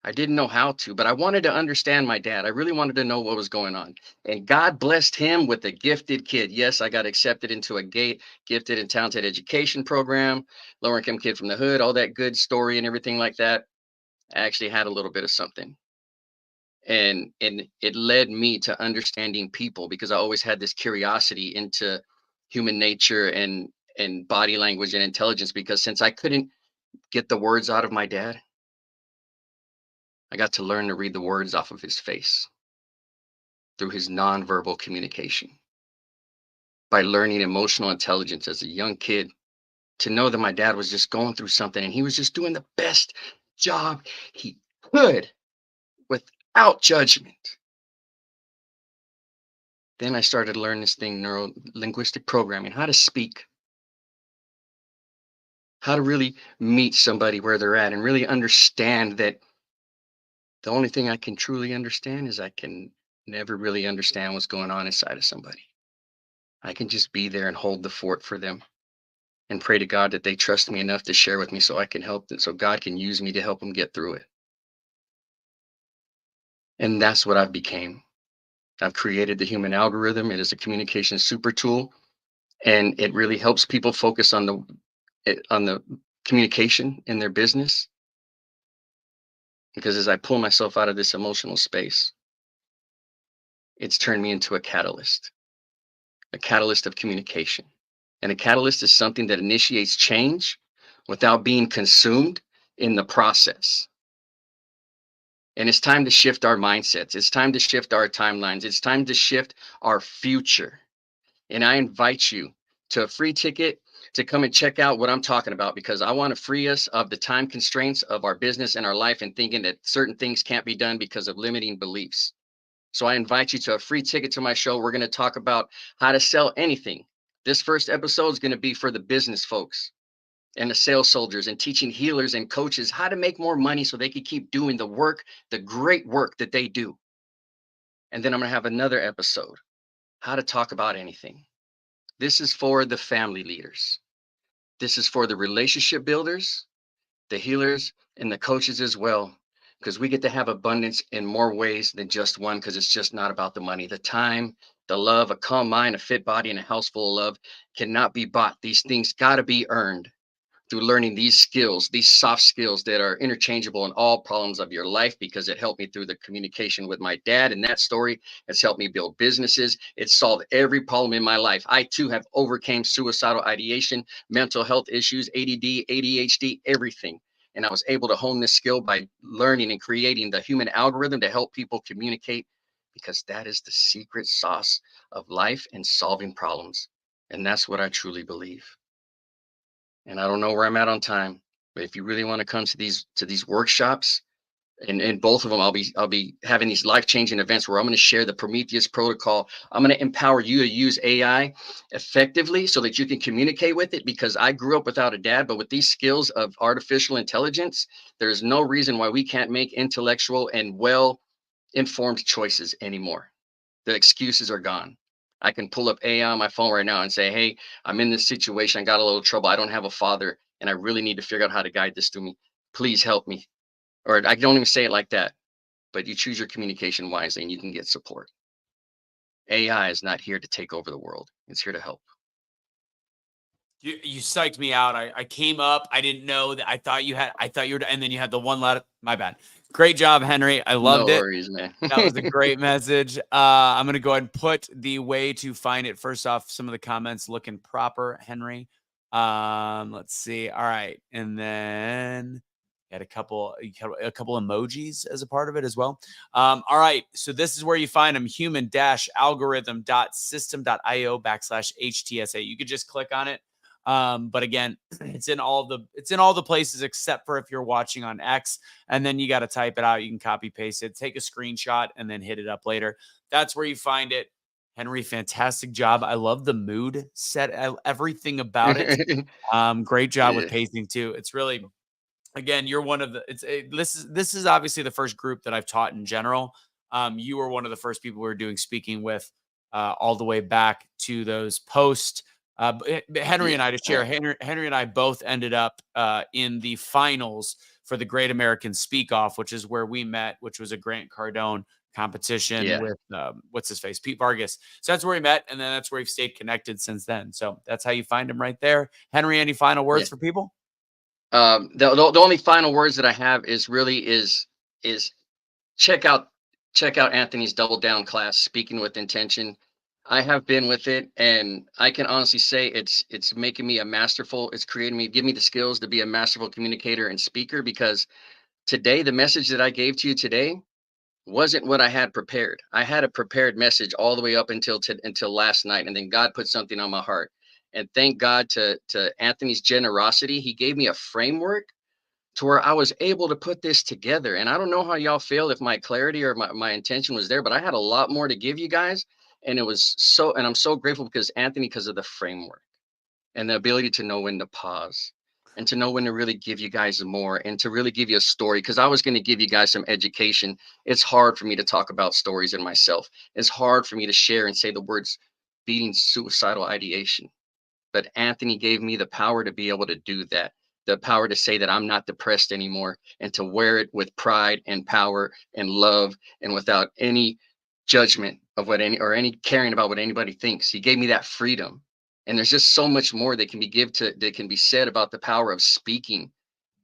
I didn't know how to, but I wanted to understand my dad. I really wanted to know what was going on. And God blessed him with a gifted kid. Yes, I got accepted into a gifted and talented education program, lower income kid from the hood, all that good story and everything like that. I actually had a little bit of something. And it led me to understanding people, because I always had this curiosity into human nature and body language and intelligence, because since I couldn't get the words out of my dad, I got to learn to read the words off of his face through his nonverbal communication. By learning emotional intelligence as a young kid, to know that my dad was just going through something and he was just doing the best job he could without judgment. Then I started to learn this thing, neuro linguistic programming, how to speak, how to really meet somebody where they're at and really understand that the only thing I can truly understand is I can never really understand what's going on inside of somebody. I can just be there and hold the fort for them and pray to God that they trust me enough to share with me so I can help them, so God can use me to help them get through it. And that's what I've became. I've created the human algorithm. It is a communication super tool, and it really helps people focus on the communication in their business. Because as I pull myself out of this emotional space, it's turned me into a catalyst of communication. And a catalyst is something that initiates change without being consumed in the process. And it's time to shift our mindsets. It's time to shift our timelines. It's time to shift our future. And I invite you to a free ticket to come and check out what I'm talking about, because I want to free us of the time constraints of our business and our life and thinking that certain things can't be done because of limiting beliefs. So I invite you to a free ticket to my show. We're going to talk about how to sell anything. This first episode is going to be for the business folks and the sales soldiers, and teaching healers and coaches how to make more money so they can keep doing the work, the great work that they do. And then I'm going to have another episode, how to talk about anything. This is for the family leaders. This is for the relationship builders, the healers, and the coaches as well, because we get to have abundance in more ways than just one, because it's just not about the money. The time, the love, a calm mind, a fit body, and a house full of love cannot be bought. These things got to be earned through learning these skills, these soft skills that are interchangeable in all problems of your life, because it helped me through the communication with my dad. And that story has helped me build businesses. It's solved every problem in my life. I too have overcame suicidal ideation, mental health issues, ADD, ADHD, everything. And I was able to hone this skill by learning and creating the human algorithm to help people communicate, because that is the secret sauce of life and solving problems. And that's what I truly believe. And I don't know where I'm at on time, but if you really want to come to these workshops, and both of them, I'll be having these life-changing events where I'm going to share the Prometheus protocol. I'm going to empower you to use AI effectively so that you can communicate with it, because I grew up without a dad, but with these skills of artificial intelligence, there's no reason why we can't make intellectual and well-informed choices anymore. The excuses are gone. I can pull up AI on my phone right now and say, hey, I'm in this situation. I got a little trouble. I don't have a father, and I really need to figure out how to guide this to me. Please help me. Or I don't even say it like that, but you choose your communication wisely and you can get support. AI is not here to take over the world. It's here to help. You psyched me out. I came up. I didn't know that. I thought you were, and then you had the one letter. My bad. Great job, Henry. I loved No it. worries, man. That was a great message. I'm going to go ahead and put the way to find it. First off, some of the comments looking proper, Henry. Let's see. All right. And then had a couple emojis as a part of it as well. All right. So this is where you find them: human-algorithm.system.io/HTSA. You could just click on it. But again, it's in all the places except for if you're watching on X, and then you got to type it out. You can copy paste it, take a screenshot, and then hit it up later. That's where you find it. Henry, fantastic job. I love the mood set, everything about it. Great job with pacing too. It's really, again, you're one of the, this is obviously the first group that I've taught in general. You were one of the first people we were doing speaking with, all the way back to those posts. Henry and I, to share, Henry and I both ended up in the finals for the Great American Speak Off, which is where we met, which was a Grant Cardone competition with what's his face, Pete Vargas. So that's where we met, and then that's where we've stayed connected since then. So that's how you find him right there. Henry, any final words for people? The only final words that I have is check out Anthony's Double Down class, Speaking with Intention. I have been with it, and I can honestly say it's making me it's creating me, give me the skills to be a masterful communicator and speaker, because today, the message that I gave to you today wasn't what I had prepared. I had a prepared message all the way up until last night, and then God put something on my heart. And thank God to Anthony's generosity, he gave me a framework to where I was able to put this together. And I don't know how y'all feel, if my clarity or my intention was there, but I had a lot more to give you guys. And it was so, and I'm so grateful because Anthony, because of the framework and the ability to know when to pause and to know when to really give you guys more and to really give you a story. Because I was going to give you guys some education. It's hard for me to talk about stories in myself. It's hard for me to share and say the words beating suicidal ideation. But Anthony gave me the power to be able to do that, the power to say that I'm not depressed anymore and to wear it with pride and power and love and without any judgment of what any caring about what anybody thinks. He gave me that freedom. And there's just so much more that can be said about the power of speaking.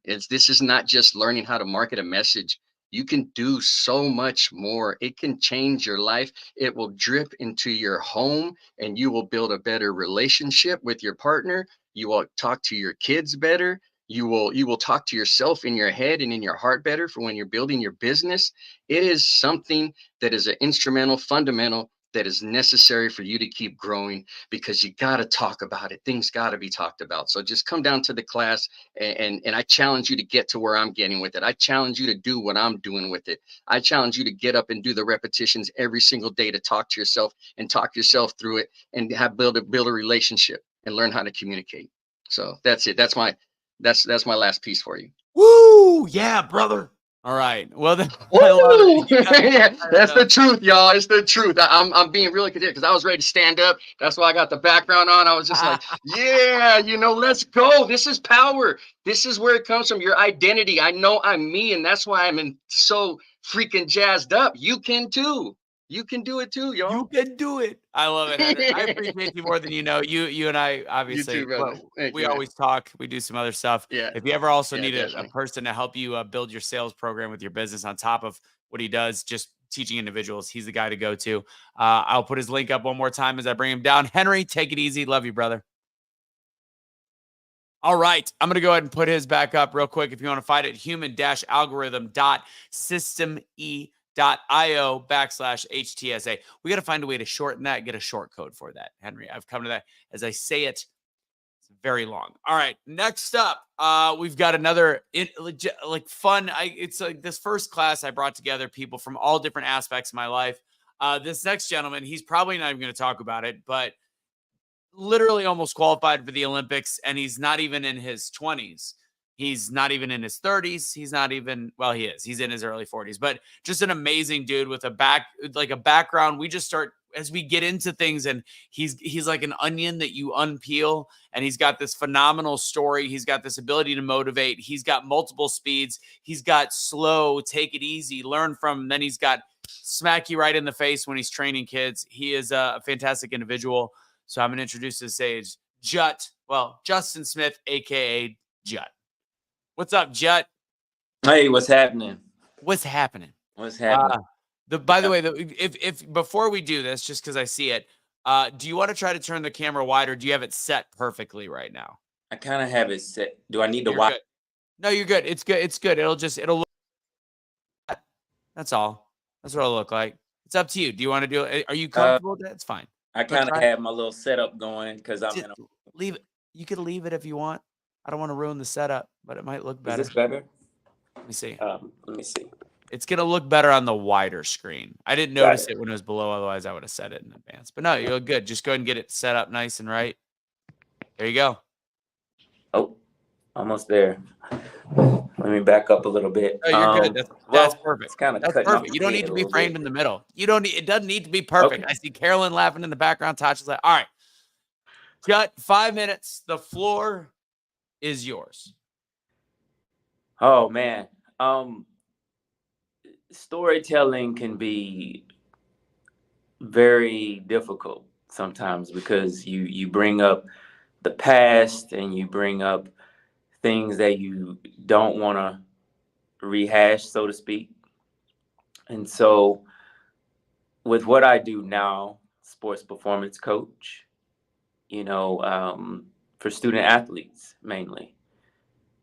This is not just learning how to market a message. You can do so much more. It can change your life. It will drip into your home and you will build a better relationship with your partner. You will talk to your kids better. You will talk to yourself in your head and in your heart better for when you're building your business. It is something that is an instrumental, fundamental, that is necessary for you to keep growing, because you got to talk about it. Things got to be talked about. So just come down to the class and I challenge you to get to where I'm getting with it. I challenge you to do what I'm doing with it. I challenge you to get up and do the repetitions every single day to talk to yourself and talk yourself through it and build a relationship and learn how to communicate. So that's it. That's my last piece for you. Woo! Yeah, brother. All right. Well, then, I love it. Yeah, that's the truth, y'all. It's the truth. I'm being really content because I was ready to stand up. That's why I got the background on. I was just like, yeah, let's go. This is power. This is where it comes from. Your identity. I know I'm me, and that's why I'm so freaking jazzed up. You can too. You can do it too, y'all. You can do it. I love it, Henry. I appreciate you more than you know. You and I, obviously, you too, brother. we always talk. We do some other stuff. Yeah. If you ever also need a definitely. person to help you build your sales program with your business on top of what he does, just teaching individuals, he's the guy to go to. I'll put his link up one more time as I bring him down. Henry, take it easy. Love you, brother. All right. I'm going to go ahead and put his back up real quick. If you want to find it, human-algorithm.systeme.io/HTSA. We got to find a way to shorten that, get a short code for that, Henry. I've come to that as I say it. It's very long. All right. Next up, we've got another fun. It's like this first class I brought together people from all different aspects of my life. This next gentleman, he's probably not even going to talk about it, but literally almost qualified for the Olympics, and he's not even in his 20s. He's not even in his 30s. He's not even, well, he is. He's in his early 40s, but just an amazing dude with a background. We just start as we get into things, and he's like an onion that you unpeel, and he's got this phenomenal story. He's got this ability to motivate. He's got multiple speeds. He's got slow, take it easy, learn from. Then he's got smack you right in the face when he's training kids. He is a fantastic individual. So I'm going to introduce to the stage Justin Smith, a.k.a. Jut. What's up, Jut? Hey, what's happening? What's happening? What's happening? By the way, if before we do this, just because I see it, do you want to try to turn the camera wide, or do you have it set perfectly right now? I kind of have it set. Do I need to You're watch? good. No, you're good. It's good. It's good. It'll look. That's all. That's what it'll look like. It's up to you. Do you want to do it? Are you comfortable with that? It's fine. I kind of have my little setup going because I'm in a... Leave it. You could leave it if you want. I don't want to ruin the setup, but it might look better. Is this better? Let me see. Let me see. It's going to look better on the wider screen. I didn't notice it when it was below. Otherwise, I would have set it in advance. But no, you look good. Just go ahead and get it set up nice and right. There you go. Oh, almost there. Let me back up a little bit. Oh, you're good. That's perfect. It's kind of That's perfect. You don't need to be framed in the middle. It doesn't need to be perfect. Okay. I see Carolyn laughing in the background. Tasha's like, all right. Got 5 minutes. The floor is yours. Oh, man. Storytelling can be very difficult sometimes because you bring up the past and you bring up things that you don't want to rehash, so to speak. And so with what I do now, sports performance coach, for student athletes mainly.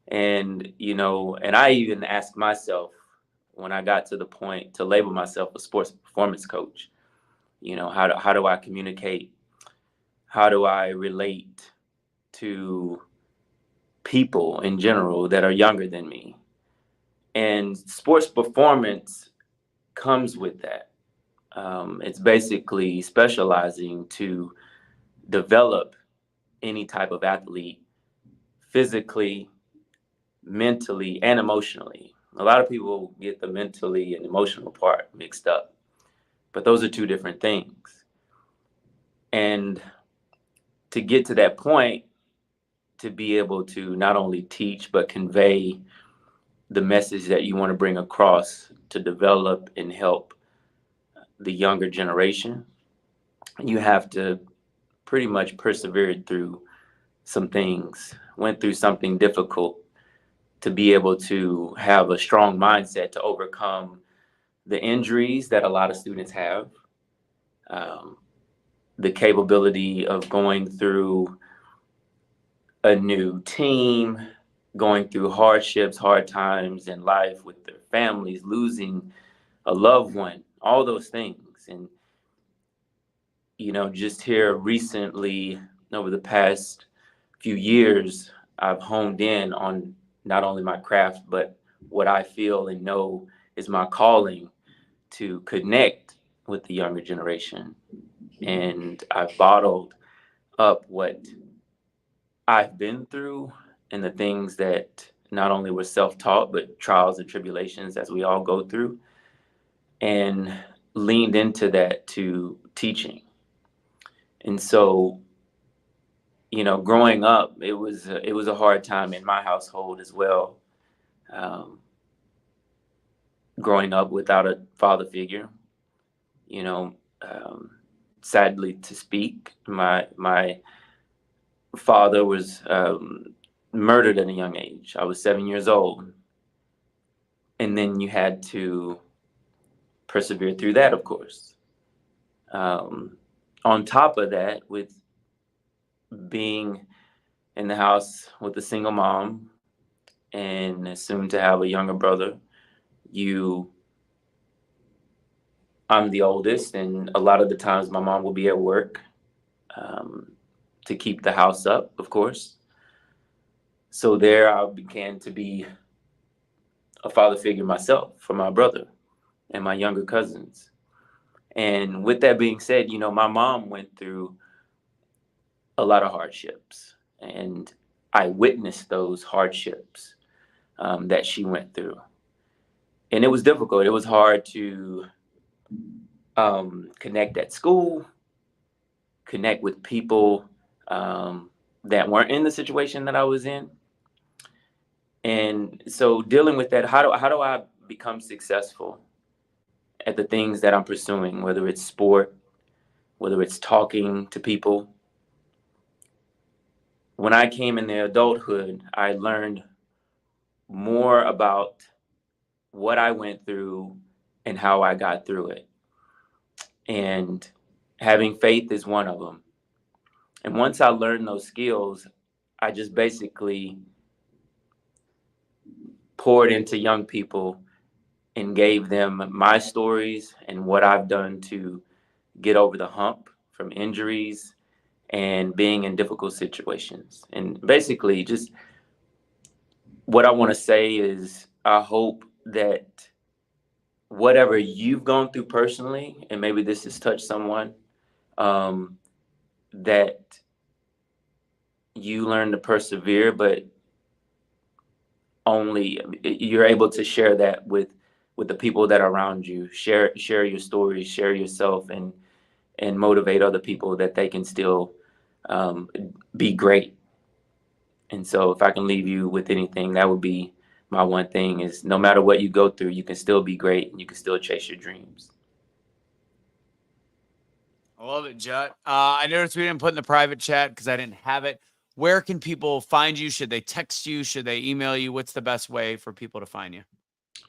And, and I even asked myself when I got to the point to label myself a sports performance coach, how do I communicate? How do I relate to people in general that are younger than me? And sports performance comes with that. It's basically specializing to develop any type of athlete physically, mentally, and emotionally. A lot of people get the mentally and emotional part mixed up, but those are two different things. And to get to that point, to be able to not only teach, but convey the message that you want to bring across to develop and help the younger generation, you have to pretty much persevere through some things, went through something difficult to be able to have a strong mindset to overcome the injuries that a lot of students have, the capability of going through a new team, going through hardships, hard times in life with their families, losing a loved one, all those things. And, you know, just here recently, over the past few years, I've honed in on not only my craft, but what I feel and know is my calling to connect with the younger generation. And I've bottled up what I've been through and the things that not only were self-taught, but trials and tribulations as we all go through, and leaned into that to teaching. And so, you know, growing up, it was a hard time in my household as well. Growing up without a father figure, you know, sadly to speak, my father was murdered at a young age. I was 7 years old. And then you had to persevere through that, of course. On top of that, with being in the house with a single mom and soon to have a younger brother, I'm the oldest, and a lot of the times my mom will be at work to keep the house up, of course. So there I began to be a father figure myself for my brother and my younger cousins. And with that being said, you know, my mom went through a lot of hardships, and I witnessed those hardships that she went through. And it was difficult. It was hard to connect at school, connect with people that weren't in the situation that I was in. And so dealing with that, how do I become successful at the things that I'm pursuing, whether it's sport, whether it's talking to people? When I came in the adulthood, I learned more about what I went through and how I got through it. And having faith is one of them. And once I learned those skills, I just basically poured into young people and gave them my stories and what I've done to get over the hump from injuries and being in difficult situations. And basically, just what I want to say is I hope that whatever you've gone through personally, and maybe this has touched someone, that you learn to persevere, but only you're able to share that with the people that are around you. Share your stories, share yourself, and motivate other people that they can still be great. And so if I can leave you with anything, that would be my one thing, is no matter what you go through, you can still be great and you can still chase your dreams. I love it, Jut. I noticed we didn't put in the private chat because I didn't have it. Where can people find you? Should they text you? Should they email you? What's the best way for people to find you?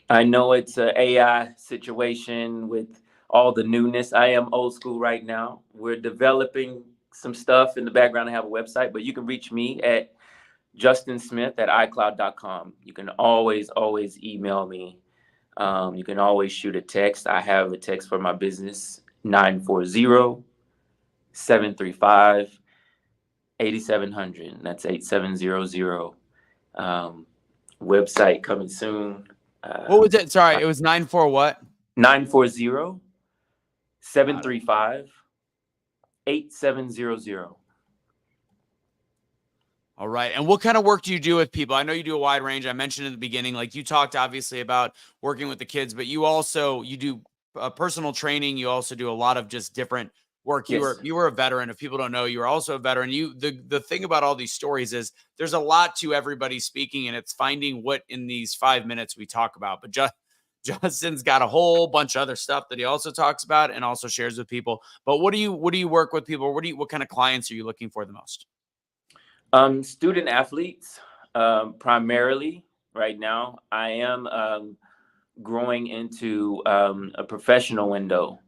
I know it's an AI situation with all the newness. I am old school right now. We're developing some stuff in the background. I have a website, but you can reach me at justinsmith@icloud.com. You can always email me. You can always shoot a text. I have a text for my business, 940-735-8700. That's 8700. Website coming soon. What was it? Sorry, it was 94 what? 940-735-8700. All right. And what kind of work do you do with people? I know you do a wide range. I mentioned in the beginning, like you talked obviously about working with the kids, but you do personal training. You also do a lot of just different work. Yes. You were a veteran. If people don't know, you were also a veteran. The thing about all these stories is there's a lot to everybody speaking, and it's finding what in these 5 minutes we talk about. But Justin's got a whole bunch of other stuff that he also talks about and also shares with people. But what do you work with people? What kind of clients are you looking for the most? Student athletes, primarily right now. I am growing into a professional window,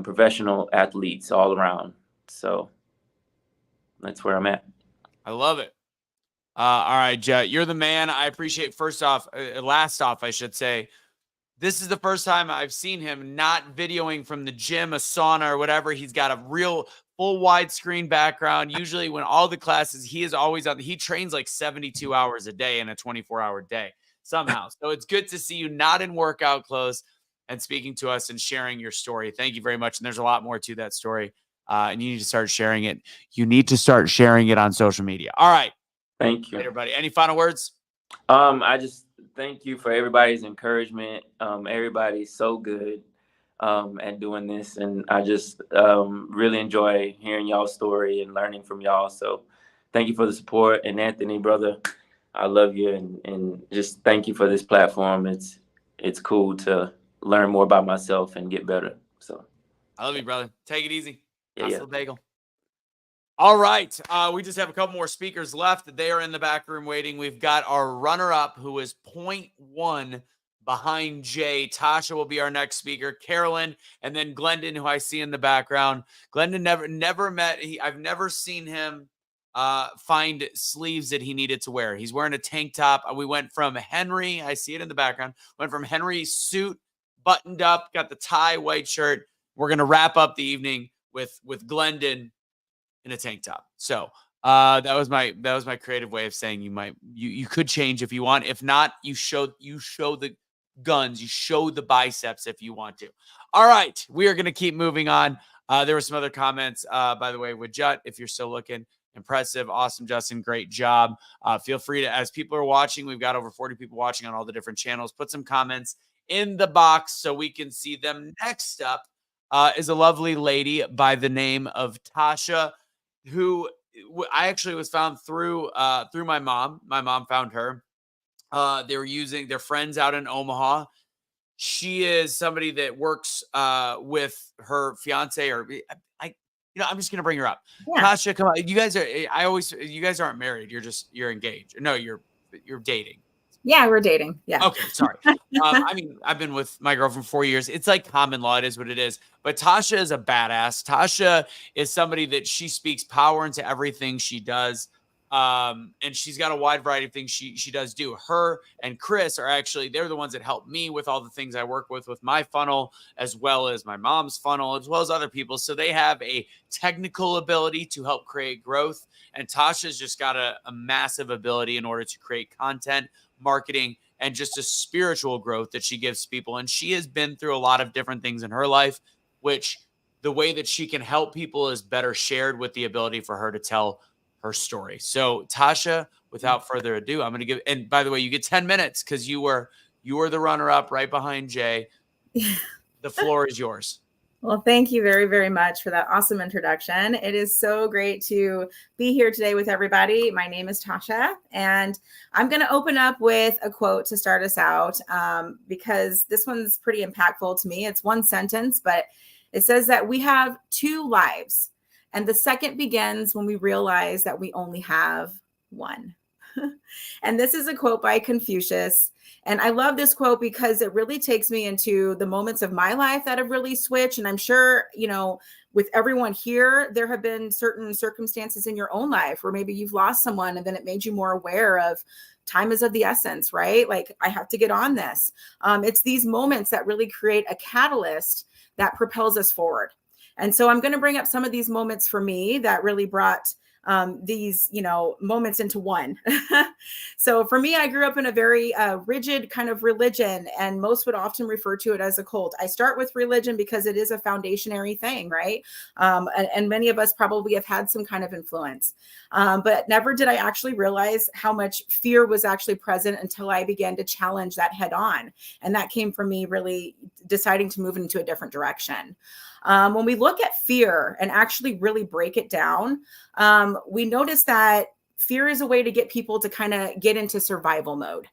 professional athletes all around. So that's where I'm at. I love it. All right, Jet, you're the man. I appreciate last off, I should say, this is the first time I've seen him not videoing from the gym, a sauna or whatever. He's got a real full widescreen background. Usually when all the classes, he is always on. He trains like 72 hours a day in a 24-hour day somehow. So it's good to see you not in workout clothes and speaking to us and sharing your story. Thank you very much. And there's a lot more to that story. And you need to start sharing it. You need to start sharing it on social media. All right. Thank you. Later, buddy. Any final words? I just thank you for everybody's encouragement. Everybody's so good at doing this, and I just really enjoy hearing y'all's story and learning from y'all. So thank you for the support. And Anthony, brother, I love you, and just thank you for this platform. It's cool to learn more about myself and get better. So I love you, brother. Take it easy. Yeah. Bagel. All right. We just have a couple more speakers left. They are in the back room waiting. We've got our runner-up who is 0.1 behind Jay. Tasha will be our next speaker. Carolyn, and then Glendon, who I see in the background. Glendon never met. I've never seen him find sleeves that he needed to wear. He's wearing a tank top. We went from Henry. I see it in the background. Went from Henry's suit, buttoned up, got the tie, white shirt. We're going to wrap up the evening with Glendon in a tank top. So that was my creative way of saying you could change if you want. If not, you show the guns, you show the biceps if you want to. All right, we are going to keep moving on. There were some other comments, by the way, with Jut. If you're still looking, impressive, awesome, Justin, great job. Feel free to, as people are watching, we've got over 40 people watching on all the different channels. Put some comments in the box so we can see them. Next up is a lovely lady by the name of Tasha, who I actually was found through my mom. My mom found her. They're friends out in Omaha. She is somebody that works with her fiance, or I'm just gonna bring her up. Yeah. Tasha, come on. You guys aren't married. You're engaged. No, you're dating. Yeah, we're dating. Yeah. Okay, sorry. I've been with my girlfriend for 4 years. It's like common law. It is what it is. But Tasha is a badass. Tasha is somebody that she speaks power into everything she does. And she's got a wide variety of things she does do. Her and Chris they're the ones that help me with all the things I work with my funnel, as well as my mom's funnel, as well as other people. So they have a technical ability to help create growth. And Tasha's just got a massive ability in order to create content, marketing, and just a spiritual growth that she gives people. And she has been through a lot of different things in her life, which the way that she can help people is better shared with the ability for her to tell her story. So Tasha, without further ado, I'm going to and by the way, you get 10 minutes because you were the runner-up right behind Jay. The floor is yours. Well, thank you very, very much for that awesome introduction. It is so great to be here today with everybody. My name is Tasha, and I'm going to open up with a quote to start us out because this one's pretty impactful to me. It's one sentence, but it says that we have two lives, and the second begins when we realize that we only have one. And this is a quote by Confucius. And I love this quote because it really takes me into the moments of my life that have really switched. And I'm sure, with everyone here, there have been certain circumstances in your own life where maybe you've lost someone and then it made you more aware of time is of the essence, right? Like, I have to get on this. It's these moments that really create a catalyst that propels us forward. And so I'm going to bring up some of these moments for me that really brought these, moments into one. So for me, I grew up in a very rigid kind of religion, and most would often refer to it as a cult. I start with religion because it is a foundationary thing, right? And many of us probably have had some kind of influence. But never did I actually realize how much fear was actually present until I began to challenge that head on. And that came from me really deciding to move into a different direction. When we look at fear and actually really break it down, we notice that fear is a way to get people to kind of get into survival mode.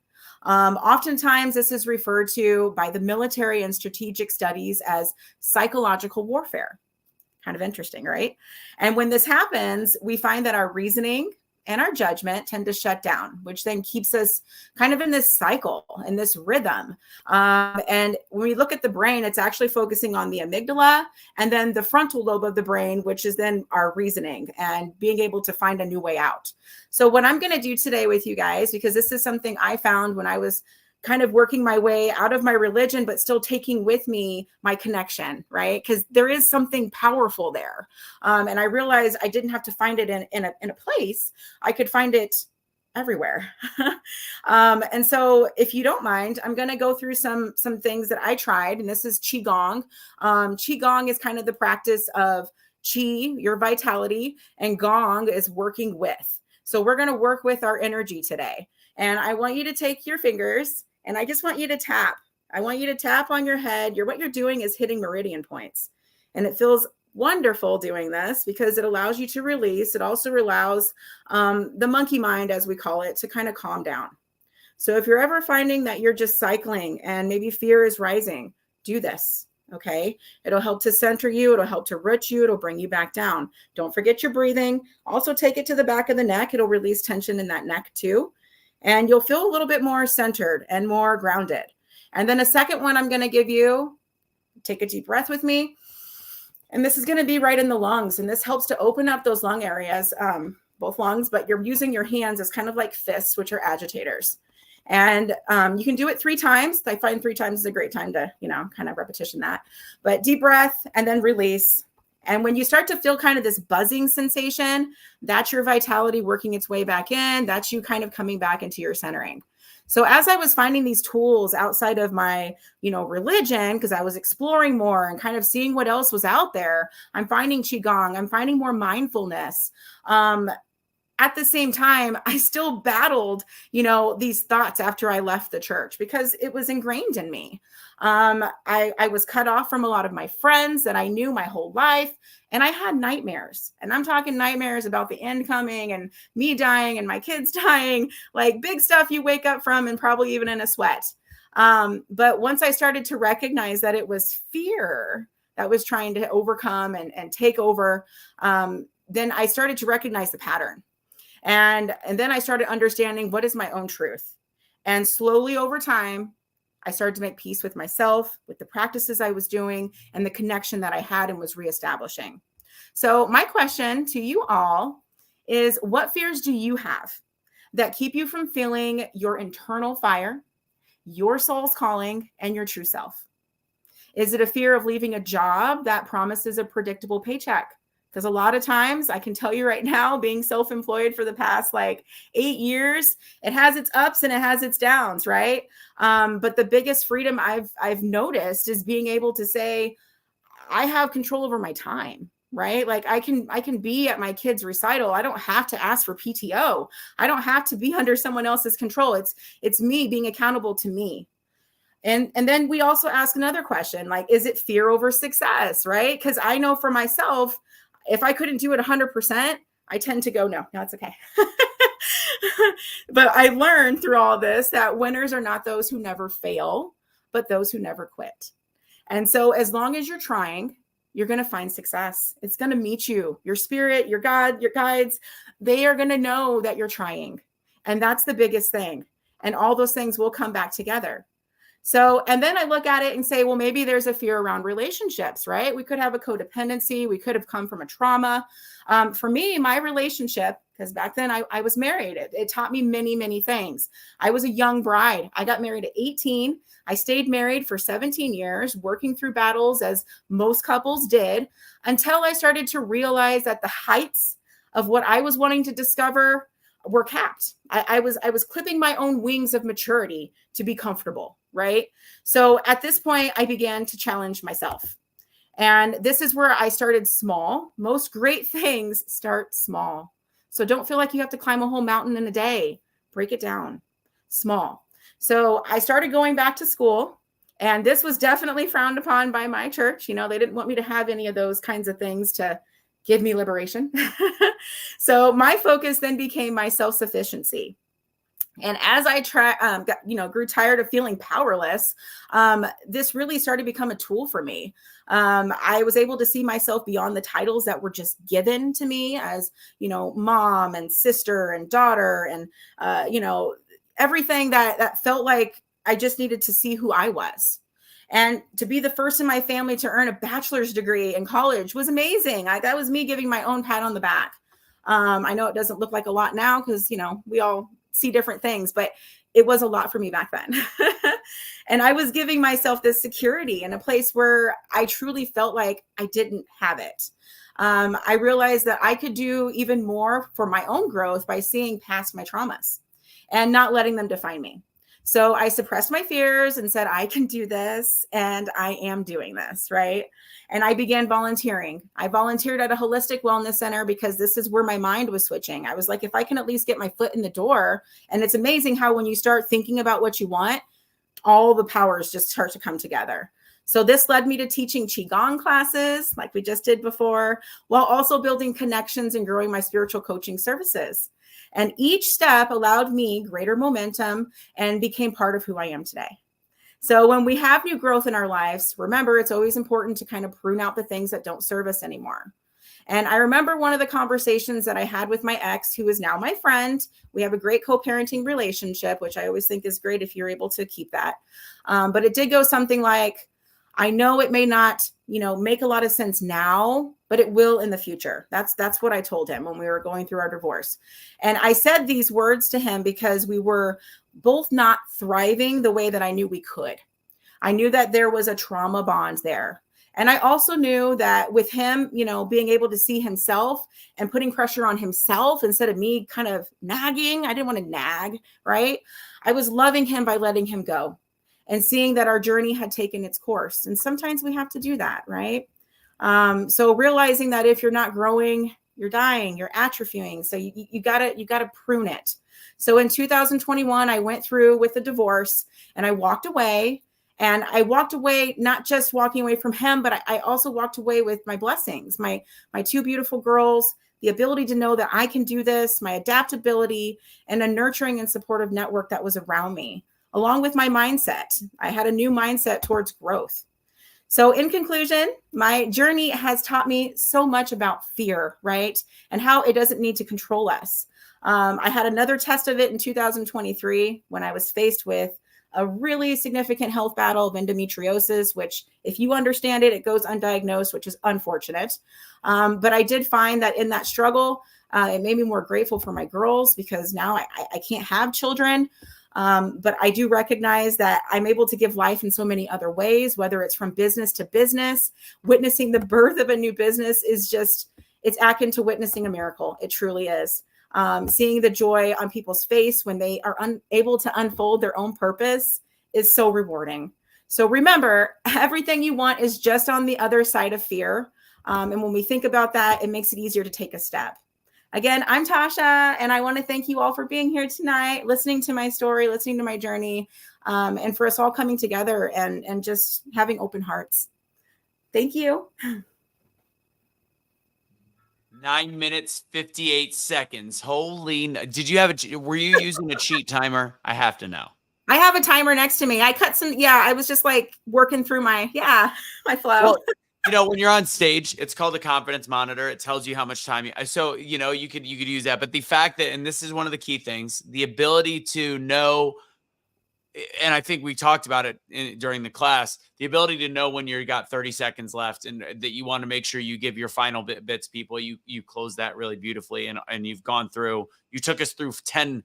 Oftentimes, this is referred to by the military and strategic studies as psychological warfare. Kind of interesting, right? And when this happens, we find that our reasoning and our judgment tend to shut down, which then keeps us kind of in this cycle, in this rhythm. And when we look at the brain, it's actually focusing on the amygdala and then the frontal lobe of the brain, which is then our reasoning and being able to find a new way out. So what I'm going to do today with you guys, because this is something I found when I was kind of working my way out of my religion, but still taking with me my connection, right? Because there is something powerful there. And I realized I didn't have to find it in a place. I could find it everywhere. And so if you don't mind, I'm going to go through some things that I tried, and this is Qigong. Qigong is kind of the practice of Qi, your vitality, and Gong is working with. So we're going to work with our energy today. And I want you to take your fingers and I just want you to tap. I want you to tap on your head. What you're doing is hitting meridian points. And it feels wonderful doing this because it allows you to release. It also allows the monkey mind, as we call it, to kind of calm down. So if you're ever finding that you're just cycling and maybe fear is rising, do this. Okay. It'll help to center you. It'll help to root you. It'll bring you back down. Don't forget your breathing. Also take it to the back of the neck. It'll release tension in that neck too. And you'll feel a little bit more centered and more grounded. And then a second one I'm going to give you, take a deep breath with me. And this is going to be right in the lungs. And this helps to open up those lung areas, both lungs, but you're using your hands as kind of like fists, which are agitators. And you can do it 3 times. I find 3 times is a great time to, kind of repetition that. But deep breath and then release. And when you start to feel kind of this buzzing sensation, that's your vitality working its way back in. That's you kind of coming back into your centering. So as I was finding these tools outside of my, religion, because I was exploring more and kind of seeing what else was out there, I'm finding Qigong, I'm finding more mindfulness. At the same time, I still battled, these thoughts after I left the church because it was ingrained in me. I was cut off from a lot of my friends that I knew my whole life, and I had nightmares. And I'm talking nightmares about the end coming and me dying and my kids dying, like big stuff you wake up from and probably even in a sweat. But once I started to recognize that it was fear that was trying to overcome and take over, then I started to recognize the pattern. And then I started understanding what is my own truth. And slowly over time, I started to make peace with myself, with the practices I was doing, and the connection that I had and was reestablishing. So my question to you all is, what fears do you have that keep you from feeling your internal fire, your soul's calling, and your true self? Is it a fear of leaving a job that promises a predictable paycheck? Because a lot of times, I can tell you right now, being self-employed for the past 8 years, it has its ups and it has its downs, right? But the biggest freedom I've noticed is being able to say, I have control over my time, right? Like I can be at my kid's recital. I don't have to ask for PTO. I don't have to be under someone else's control. It's me being accountable to me. And then we also ask another question, is it fear over success, right? Because I know for myself, if I couldn't do it 100%, I tend to go, no, it's okay. But I learned through all this that winners are not those who never fail, but those who never quit. And so as long as you're trying, you're going to find success. It's going to meet you. Your spirit, your God, your guides, they are going to know that you're trying. And that's the biggest thing. And all those things will come back together. So, and then I look at it and say, well, maybe there's a fear around relationships, right? We could have a codependency. We could have come from a trauma. For me, my relationship, because back then I was married, it taught me many, many things. I was a young bride. I got married at 18. I stayed married for 17 years, working through battles as most couples did, until I started to realize that the heights of what I was wanting to discover were capped. I was clipping my own wings of maturity to be comfortable, right? So at this point, I began to challenge myself. And this is where I started small. Most great things start small. So don't feel like you have to climb a whole mountain in a day. Break it down, small. So I started going back to school, and this was definitely frowned upon by my church. You know, they didn't want me to have any of those kinds of things to give me liberation. So my focus then became my self-sufficiency. And as I grew tired of feeling powerless, this really started to become a tool for me. I was able to see myself beyond the titles that were just given to me as, mom and sister and daughter and, everything that felt like I just needed to see who I was. And to be the first in my family to earn a bachelor's degree in college was amazing. That was me giving my own pat on the back. I know it doesn't look like a lot now because, we all see different things, but it was a lot for me back then. And I was giving myself this security in a place where I truly felt like I didn't have it. I realized that I could do even more for my own growth by seeing past my traumas and not letting them define me. So I suppressed my fears and said, I can do this. And I am doing this, right? And I began volunteering. I volunteered at a holistic wellness center because this is where my mind was switching. I was like, if I can at least get my foot in the door. And it's amazing how when you start thinking about what you want, all the powers just start to come together. So this led me to teaching Qigong classes like we just did before, while also building connections and growing my spiritual coaching services. And each step allowed me greater momentum and became part of who I am today. So when we have new growth in our lives, remember, it's always important to kind of prune out the things that don't serve us anymore. And I remember one of the conversations that I had with my ex, who is now my friend. We have a great co-parenting relationship, which I always think is great if you're able to keep that. But it did go something like, I know it may not, make a lot of sense now, but it will in the future. That's what I told him when we were going through our divorce. And I said these words to him because we were both not thriving the way that I knew we could. I knew that there was a trauma bond there. And I also knew that with him, being able to see himself and putting pressure on himself instead of me kind of nagging, I didn't want to nag, right? I was loving him by letting him go and seeing that our journey had taken its course. And sometimes we have to do that, right? So realizing that if you're not growing, you're dying, you're atrophying. So you gotta prune it. So in 2021, I went through with the divorce and I walked away. And I walked away, not just walking away from him, but I also walked away with my blessings, my two beautiful girls, the ability to know that I can do this, my adaptability, and a nurturing and supportive network that was around me, along with my mindset. I had a new mindset towards growth. So in conclusion, my journey has taught me so much about fear, right? And how it doesn't need to control us. I had another test of it in 2023 when I was faced with a really significant health battle of endometriosis, which if you understand it, it goes undiagnosed, which is unfortunate. But I did find that in that struggle, it made me more grateful for my girls because now I can't have children. But I do recognize that I'm able to give life in so many other ways, whether it's from business to business. Witnessing the birth of a new business is it's akin to witnessing a miracle. It truly is. Seeing the joy on people's face when they are unable to unfold their own purpose is so rewarding. So remember, everything you want is just on the other side of fear. And when we think about that, it makes it easier to take a step. Again, I'm Tasha, and I want to thank you all for being here tonight, listening to my story, listening to my journey, and for us all coming together and just having open hearts. Thank you. 9 minutes, 58 seconds. Holy, did you have were you using a cheat timer? I have to know. I have a timer next to me. I cut some, I was just like working through my flow. Well, when you're on stage, it's called a confidence monitor. It tells you how much time you could use that. But the fact that, and this is one of the key things, the ability to know, and I think we talked about it during the class, the ability to know when you got 30 seconds left and that you want to make sure you give your final bits, people. You closed that really beautifully, and you've gone through, you took us through 10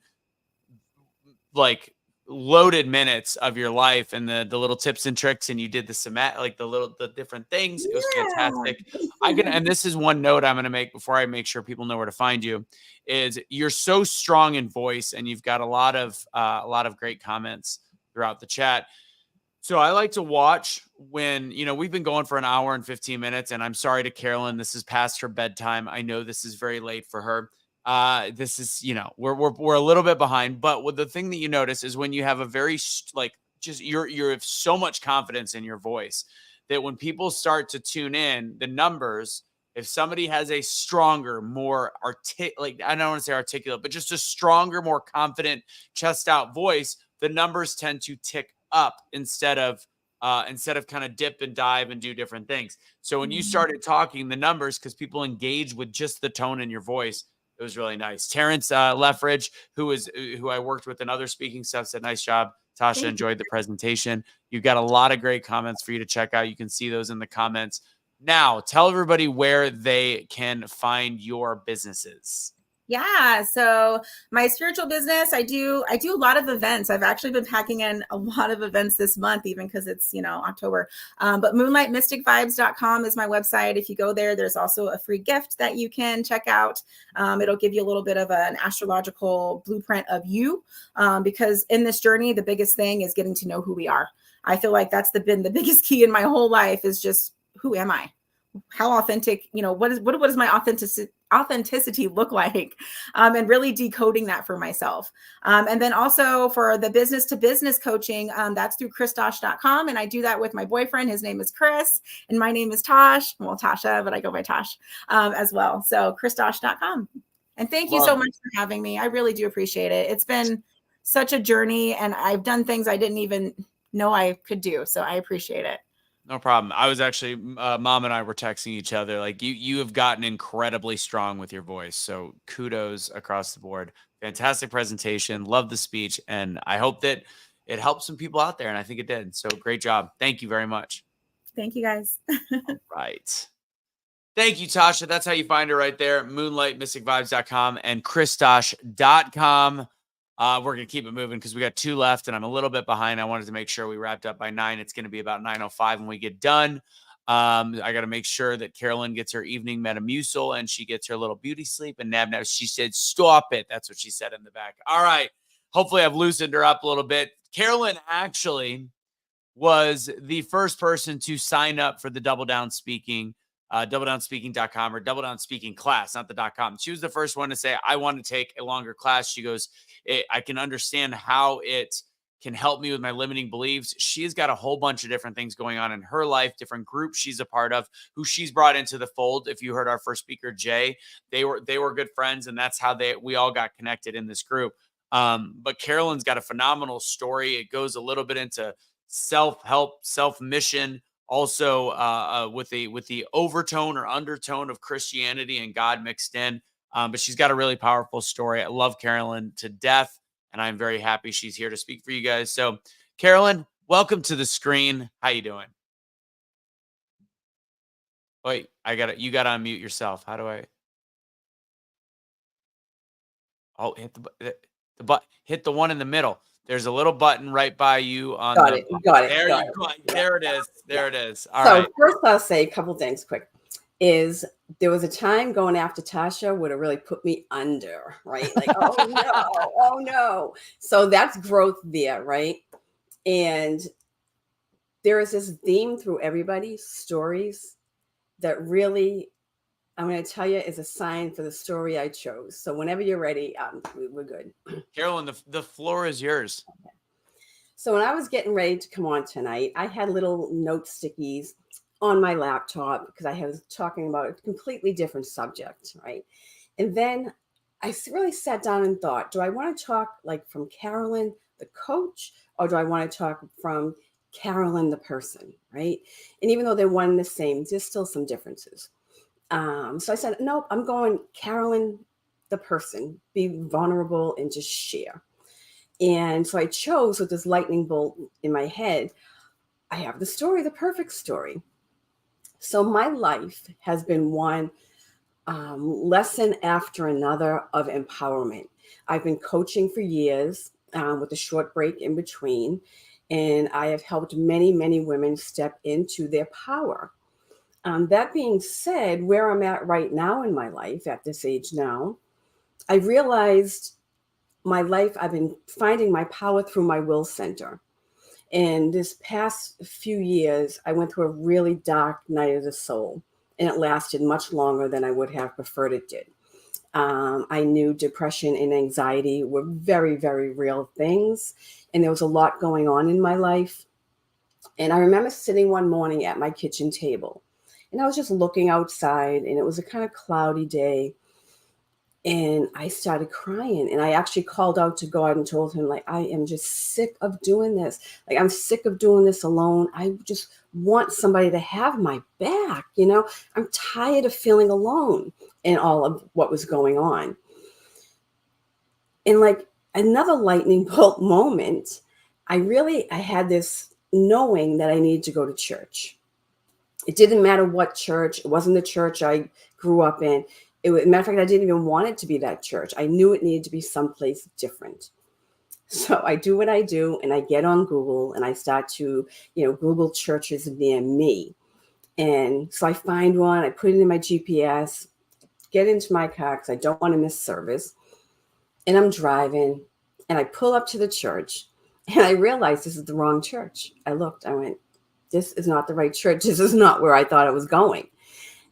loaded minutes of your life and the little tips and tricks, and you did the different things. It was fantastic. And this is one note I'm going to make before I make sure people know where to find you, is you're so strong in voice, and you've got a lot of great comments throughout the chat. So I like to watch when, we've been going for an hour and 15 minutes, and I'm sorry to Carolyn, this is past her bedtime. I know this is very late for her. This is, we're a little bit behind, but the thing that you notice is when you have a very you have so much confidence in your voice that when people start to tune in, the numbers, if somebody has a stronger, more I don't want to say articulate, but just a stronger, more confident chest out voice, the numbers tend to tick up instead of kind of dip and dive and do different things. So when you started talking, the numbers, because people engage with just the tone in your voice, it was really nice. Terrence Leffridge, who I worked with in other speaking stuff, said, nice job, Tasha. Enjoyed the presentation. You've got a lot of great comments for you to check out. You can see those in the comments. Now, tell everybody where they can find your businesses. Yeah. So my spiritual business, I do a lot of events. I've actually been packing in a lot of events this month, even because it's, October. But moonlightmysticvibes.com is my website. If you go there, there's also a free gift that you can check out. It'll give you a little bit of an astrological blueprint of you. Because in this journey, the biggest thing is getting to know who we are. I feel like that's been the biggest key in my whole life, is just, who am I? How authentic, what does my authenticity look like, and really decoding that for myself. And then also for the business to business coaching, that's through christosh.com. And I do that with my boyfriend. His name is Chris and my name is Tasha, but I go by Tosh as well. So christosh.com. And thank you so much for having me. I really do appreciate it. It's been such a journey, and I've done things I didn't even know I could do. So I appreciate it. No problem. I was actually, Mom and I were texting each other. Like, you have gotten incredibly strong with your voice. So kudos across the board. Fantastic presentation. Love the speech. And I hope that it helps some people out there. And I think it did. So great job. Thank you very much. Thank you, guys. All right. Thank you, Tasha. That's how you find her right there. moonlightmysticvibes.com and christosh.com. We're going to keep it moving because we got 2 left and I'm a little bit behind. I wanted to make sure we wrapped up by 9. It's going to be about 9:05 when we get done. I got to make sure that Carolyn gets her evening Metamucil and she gets her little beauty sleep. And Nab, she said, stop it. That's what she said in the back. All right. Hopefully I've loosened her up a little bit. Carolyn actually was the first person to sign up for the Double Down Speaking, doubledownspeaking.com or Double Down Speaking class, not the .com. She was the first one to say, I want to take a longer class. She goes, I can understand how it can help me with my limiting beliefs. She's got a whole bunch of different things going on in her life, different groups she's a part of, who she's brought into the fold. If you heard our first speaker, Jay, they were good friends, and that's how we all got connected in this group. But Carolyn's got a phenomenal story. It goes a little bit into self-help, self-mission, also with the overtone or undertone of Christianity and God mixed in. But she's got a really powerful story. I love Carolyn to death, and I'm very happy she's here to speak for you guys. So, Carolyn, welcome to the screen. How you doing? Wait, you got to unmute yourself. How do I? Oh, hit the one in the middle. There's a little button right by you on got it. There it is. There it is. All right. So first I'll say a couple things quick. There was a time going after Tasha would have really put me under, right? Like, oh no. So that's growth there, right? And there is this theme through everybody's stories that really, I'm going to tell you, is a sign for the story I chose. So whenever you're ready, we're good. Carolyn, the floor is yours. Okay. So when I was getting ready to come on tonight, I had little note stickies on my laptop because I was talking about a completely different subject, right? And then I really sat down and thought, do I want to talk like from Carolyn, the coach, or do I want to talk from Carolyn, the person, right? And even though they're one and the same, there's still some differences. So I said, nope, I'm going Carolyn, the person, be vulnerable and just share. And so I chose with this lightning bolt in my head, I have the story, the perfect story. So my life has been one lesson after another of empowerment. I've been coaching for years. with a short break in between. And I have helped many, many women step into their power. That being said, where I'm at right now in my life, at this age now, I realized my life, I've been finding my power through my will center. And this past few years, I went through a really dark night of the soul, and it lasted much longer than I would have preferred it did. I knew depression and anxiety were very, very real things, and there was a lot going on in my life. And I remember sitting one morning at my kitchen table, and I was just looking outside, and it was a kind of cloudy day. And I started crying, and I actually called out to God and told him, like, I am just sick of doing this. Like, I'm sick of doing this alone. I just want somebody to have my back. You know, I'm tired of feeling alone in all of what was going on. And like another lightning bolt moment, I had this knowing that I needed to go to church. It didn't matter what church. It wasn't the church I grew up in. Matter of fact, I didn't even want it to be that church. I knew it needed to be someplace different. So I do what I do, and I get on Google, and I start to, Google churches near me. And so I find one, I put it in my GPS, get into my car because I don't want to miss service. And I'm driving, and I pull up to the church, and I realize this is the wrong church. I looked, I went, this is not the right church. This is not where I thought I was going.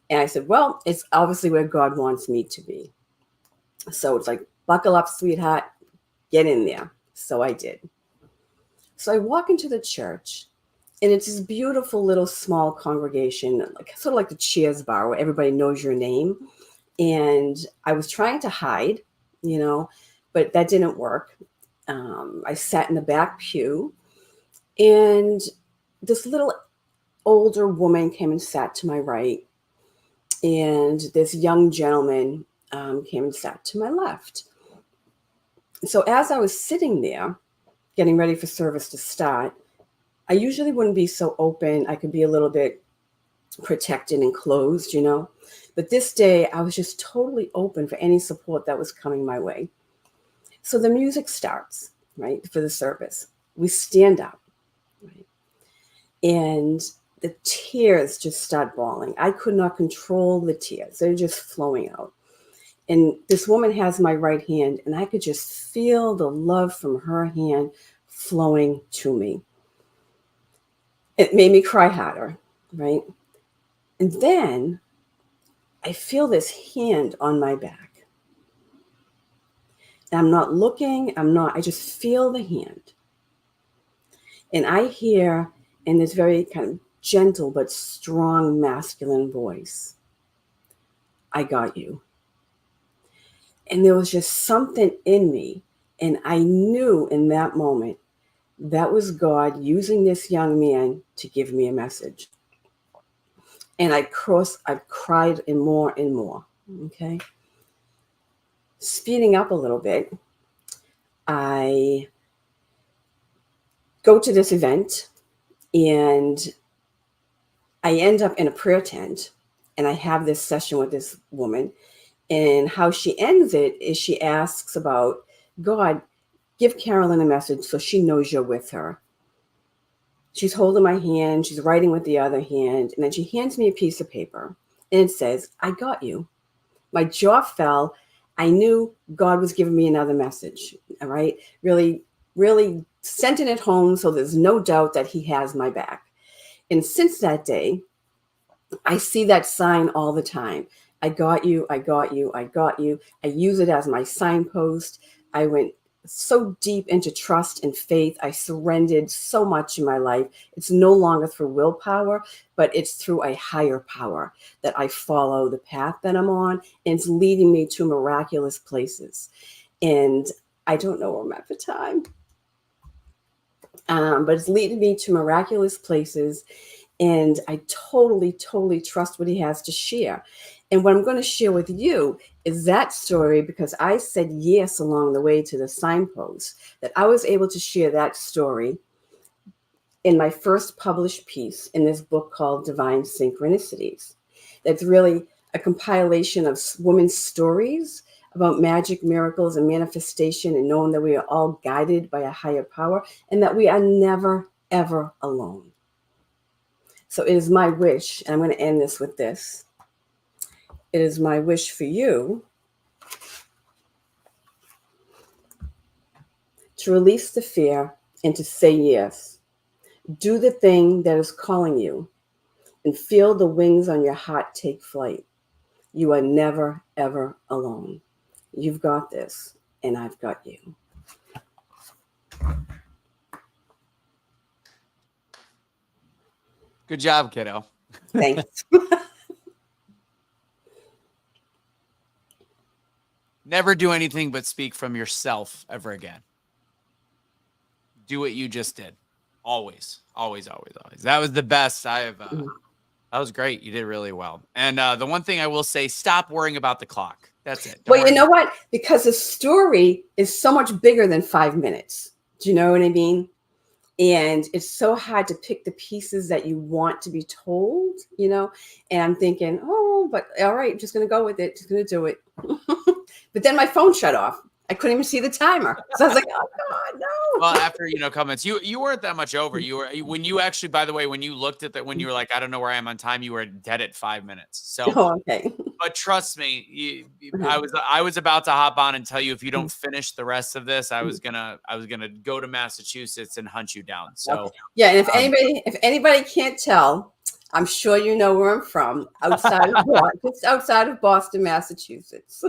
And I said, well, it's obviously where God wants me to be. So it's like, buckle up, sweetheart, get in there. So I did. So I walk into the church, and it's this beautiful little small congregation, sort of like the Cheers bar where everybody knows your name. And I was trying to hide, but that didn't work. I sat in the back pew, and this little older woman came and sat to my right. And this young gentleman came and sat to my left. So as I was sitting there, getting ready for service to start, I usually wouldn't be so open. I could be a little bit protected and closed, But this day, I was just totally open for any support that was coming my way. So the music starts, right, for the service. We stand up, right? And the tears just start bawling. I could not control the tears. They're just flowing out. And this woman has my right hand, and I could just feel the love from her hand flowing to me. It made me cry harder, right? And then I feel this hand on my back. And I'm not looking, I just feel the hand. And I hear in this very kind of gentle but strong masculine voice, I got you. And there was just something in me. And I knew in that moment that was God using this young man to give me a message. And I've cried and more. Okay. Speeding up a little bit, I go to this event, and I end up in a prayer tent, and I have this session with this woman. And how she ends it is she asks about, God, give Carolyn a message so she knows you're with her. She's holding my hand. She's writing with the other hand. And then she hands me a piece of paper, and it says, I got you. My jaw fell. I knew God was giving me another message. All right. Really, really sending it home. So there's no doubt that he has my back. And since that day, I see that sign all the time. I got you. I got you. I got you. I use it as my signpost. I went so deep into trust and faith. I surrendered so much in my life. It's no longer through willpower, but it's through a higher power that I follow the path that I'm on, and it's leading me to miraculous places. And I don't know where I'm at for time, but it's leading me to miraculous places. And I totally, totally trust what he has to share. And what I'm going to share with you is that story, because I said yes along the way to the signpost, that I was able to share that story in my first published piece in this book called Divine Synchronicities. That's really a compilation of women's stories about magic, miracles, and manifestation, and knowing that we are all guided by a higher power and that we are never, ever alone. So it is my wish, and I'm going to end this with this. It is my wish for you to release the fear and to say yes. Do the thing that is calling you and feel the wings on your heart take flight. You are never, ever alone. You've got this, and I've got you. Good job, kiddo. Thanks. Never do anything but speak from yourself ever again. Do what you just did. Always, always, always, always. That was the best I have. That was great. You did really well. And the one thing I will say, stop worrying about the clock. That's it. Well, you know what? Because the story is so much bigger than 5 minutes. Do you know what I mean? And it's so hard to pick the pieces that you want to be told, you know? And I'm thinking, oh, but all right, just going to go with it. Just going to do it. But then my phone shut off. I couldn't even see the timer. So I was like, oh, God, no. Well, after, comments, you weren't that much over. You were, when you actually, by the way, when you looked at that, when you were like, I don't know where I am on time, you were dead at 5 minutes. So, Oh, okay. but trust me, I was about to hop on and tell you, if you don't finish the rest of this, I was gonna go to Massachusetts and hunt you down. So okay. Yeah, and if anybody can't tell, I'm sure you know where I'm from, just outside of Boston, Massachusetts.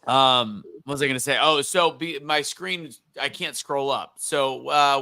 What was I going to say? Oh, so my screen, I can't scroll up. So, by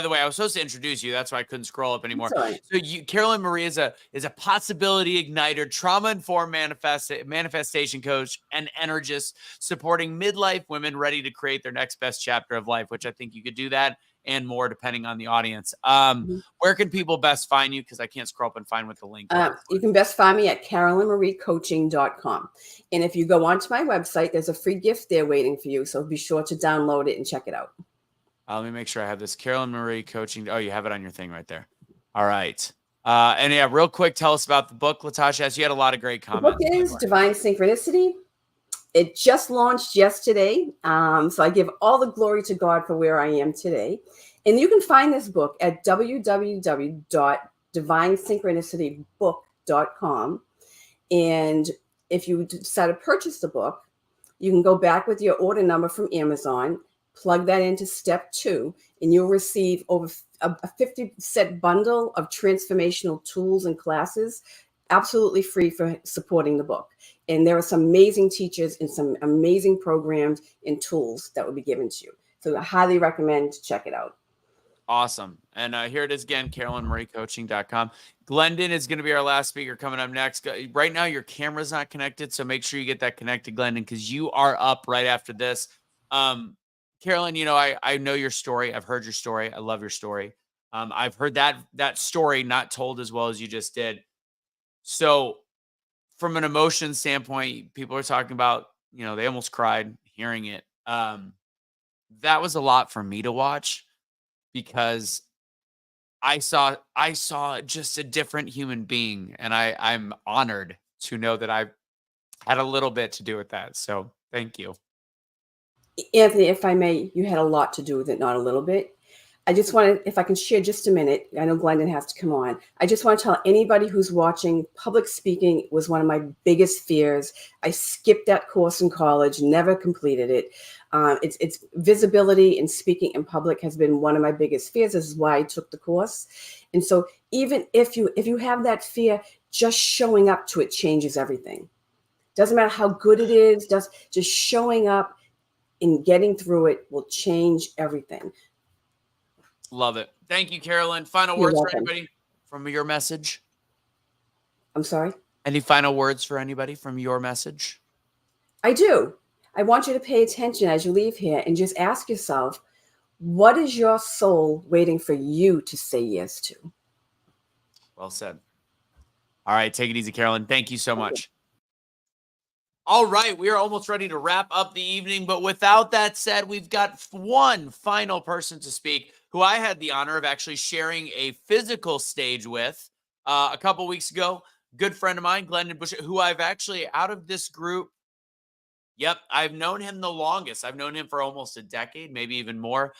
the way, I was supposed to introduce you. That's why I couldn't scroll up anymore. Right. So Carolyn Marie is a possibility igniter, trauma-informed manifestation coach and energist, supporting midlife women ready to create their next best chapter of life, which I think you could do that and more depending on the audience. Where can people best find you? Because I can't scroll up and find what the link is. You can best find me at carolynmariecoaching.com. And if you go onto my website, there's a free gift there waiting for you. So be sure to download it and check it out. Let me make sure I have this. Carolyn Marie Coaching. Oh, you have it on your thing right there. All right. And yeah, real quick, tell us about the book, Latasha, as you had a lot of great comments. The book is Divine Synchronicity. It just launched yesterday. So I give all the glory to God for where I am today. And you can find this book at www.divinesynchronicitybook.com. And if you decide to purchase the book, you can go back with your order number from Amazon, plug that into step 2, and you'll receive over a 50-set bundle of transformational tools and classes, absolutely free for supporting the book. And there are some amazing teachers and some amazing programs and tools that will be given to you. So I highly recommend to check it out. Awesome. And here it is again, carolynmariecoaching.com. Glendon is going to be our last speaker coming up next. Right now, your camera's not connected, so make sure you get that connected, Glendon, because you are up right after this. Carolyn, I know your story. I've heard your story. I love your story. I've heard that story not told as well as you just did. So from an emotion standpoint, people are talking about, they almost cried hearing it. That was a lot for me to watch because I saw just a different human being, and I'm honored to know that I've had a little bit to do with that. So thank you. Anthony, if I may, you had a lot to do with it, not a little bit. I just want to, if I can share just a minute, I know Glendon has to come on. I just want to tell anybody who's watching, public speaking was one of my biggest fears. I skipped that course in college, never completed it. It's visibility and speaking in public has been one of my biggest fears. This is why I took the course. And so even if you have that fear, just showing up to it changes everything. Doesn't matter how good it is, just showing up and getting through it will change everything. Love it. Thank you, Carolyn. Final You're words welcome. for anybody from your message? I'm sorry? Any final words for anybody from your message? I do. I want you to pay attention as you leave here and just ask yourself, what is your soul waiting for you to say yes to? Well said. All right. Take it easy, Carolyn. Thank you so much. All right, we are almost ready to wrap up the evening, but without that said, we've got one final person to speak who I had the honor of actually sharing a physical stage with a couple weeks ago. Good friend of mine, Glendon Bush, who I've actually, out of this group, Yep, I've known him the longest. I've known him for almost a decade, maybe even more.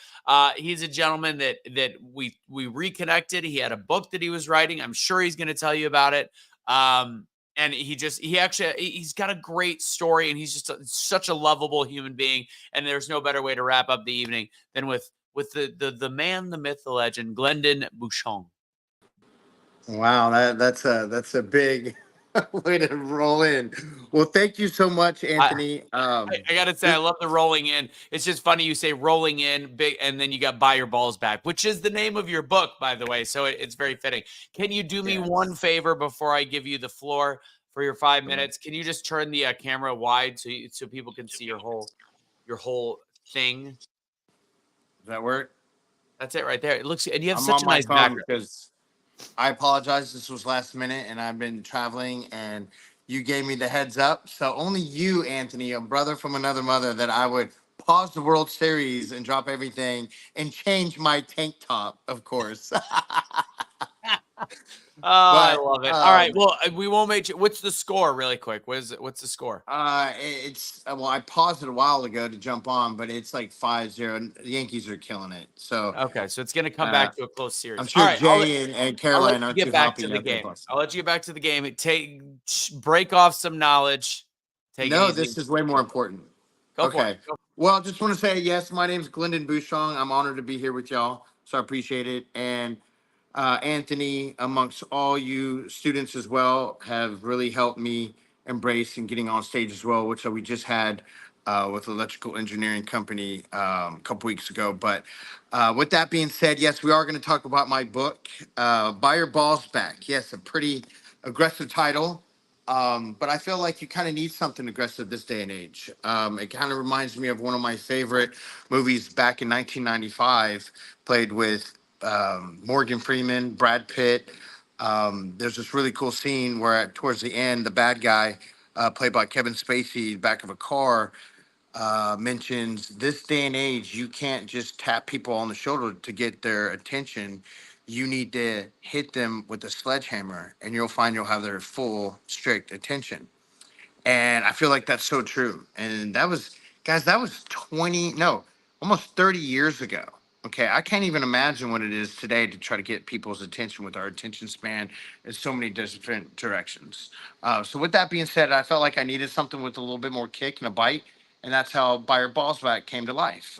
He's a gentleman that we reconnected. He had a book that he was writing. I'm sure he's going to tell you about it. And he's got a great story, and he's just such a lovable human being. And there's no better way to wrap up the evening than with the man, the myth, the legend, Glendon Bouchon. Wow, that's a big way to roll in. Well, thank you so much, Anthony. I gotta say, I love the rolling in. It's just funny you say rolling in big, and then you got buy your balls back, which is the name of your book, by the way. So it's very fitting. Can you do me one favor before I give you the floor for your 5 minutes? Can you just turn the camera wide so people can see your whole thing? Does that work? That's it right there. It looks, and you have I'm such on a my nice phone background. because I apologize. This was last minute, and I've been traveling, and you gave me the heads up. So only you, Anthony, a brother from another mother, that I would pause the World Series and drop everything and change my tank top, of course. Oh, I But love it. All right. Well, we won't make you. What's the score, really quick? What's the score? it's well, I paused it a while ago to jump on, but it's like 5-0. The Yankees are killing it. So Okay, so it's going to come uh, back to a close series. I'm All sure right, Jay and I'll let Caroline you are get too back happy to the up there. game. I'll let you get back to the game. Break off some knowledge. Take it No, easy. this is way more important. Go for Okay. it. Go. Well, just want to say, yes, my name's Glendon Bouchon. I'm honored to be here with y'all. So I appreciate it. And Anthony, amongst all you students as well, have really helped me embrace and getting on stage as well, which we just had with electrical engineering company a couple weeks ago. But with that being said, yes, we are going to talk about my book, Buy Your Balls Back. Yes, a pretty aggressive title. But I feel like you kind of need something aggressive this day and age. It kind of reminds me of one of my favorite movies back in 1995, played with Morgan Freeman, Brad Pitt. There's this really cool scene where towards the end, the bad guy, played by Kevin Spacey, back of a car, mentions this day and age, you can't just tap people on the shoulder to get their attention. You need to hit them with a sledgehammer, and you'll find you'll have their full, strict attention. And I feel like that's so true. And that was, guys, that was 20, no, almost 30 years ago. Okay. I can't even imagine what it is today to try to get people's attention with our attention span in so many different directions. So, with that being said, I felt like I needed something with a little bit more kick and a bite. And that's how Buy Your Balls Back came to life.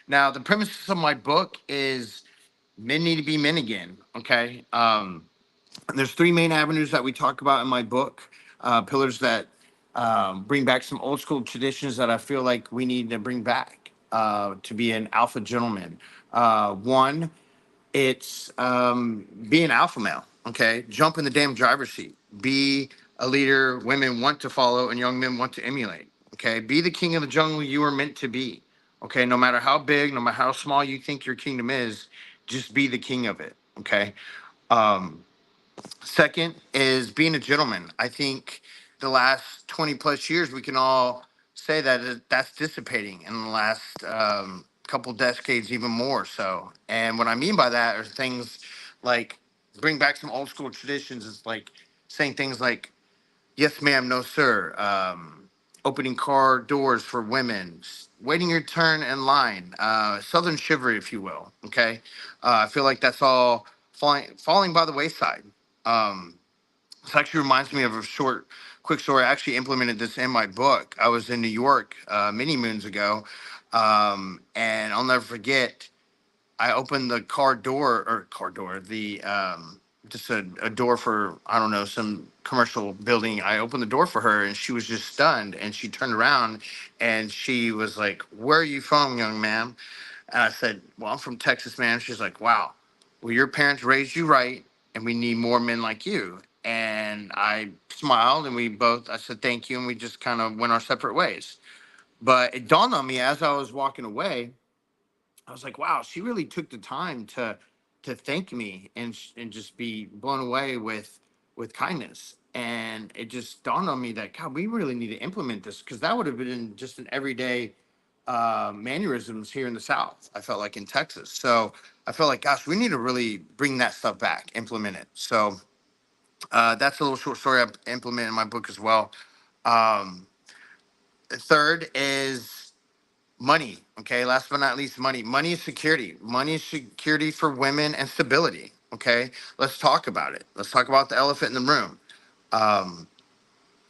Now, the premise of my book is men need to be men again. Okay. There's three main avenues that we talk about in my book, pillars that bring back some old school traditions that I feel like we need to bring back to be an alpha gentleman. One, it's be an alpha male. Okay, jump in the damn driver's seat. Be a leader women want to follow and young men want to emulate. Okay, be the king of the jungle you were meant to be. Okay, no matter how big, no matter how small you think your kingdom is, just be the king of it. Okay. Um, Second is being a gentleman. I think the last 20 plus years, we can all say that that's dissipating in the last couple decades, even more so. And what I mean by that are things like bring back some old school traditions. It's like saying things like, yes, ma'am, no, sir. Opening car doors for women, waiting your turn in line, Southern chivalry, if you will. Okay. I feel like that's all falling by the wayside. Um, this actually reminds me of a quick story. I actually implemented this in my book. I was in New York many moons ago, and I'll never forget. I opened the car door, the just a door for I don't know some commercial building. I opened the door for her, and she was just stunned. And she turned around, and she was like, "Where are you from, young man?" And I said, "Well, I'm from Texas, man." She's like, "Wow, well, your parents raised you right, and we need more men like you." And I smiled, and I said, "Thank you." And we just kind of went our separate ways. But it dawned on me as I was walking away, I was like, wow, she really took the time to thank me and just be blown away with kindness. And it just dawned on me that God, we really need to implement this because that would have been just an everyday mannerisms here in the South. I felt like in Texas. So I felt like, gosh, we need to really bring that stuff back, implement it. So that's a little short story I implement in my book as well. Um, third is money. Okay. Last but not least, money. Money is security. Money is security for women and stability. Okay. Let's talk about it. Let's talk about the elephant in the room. Um,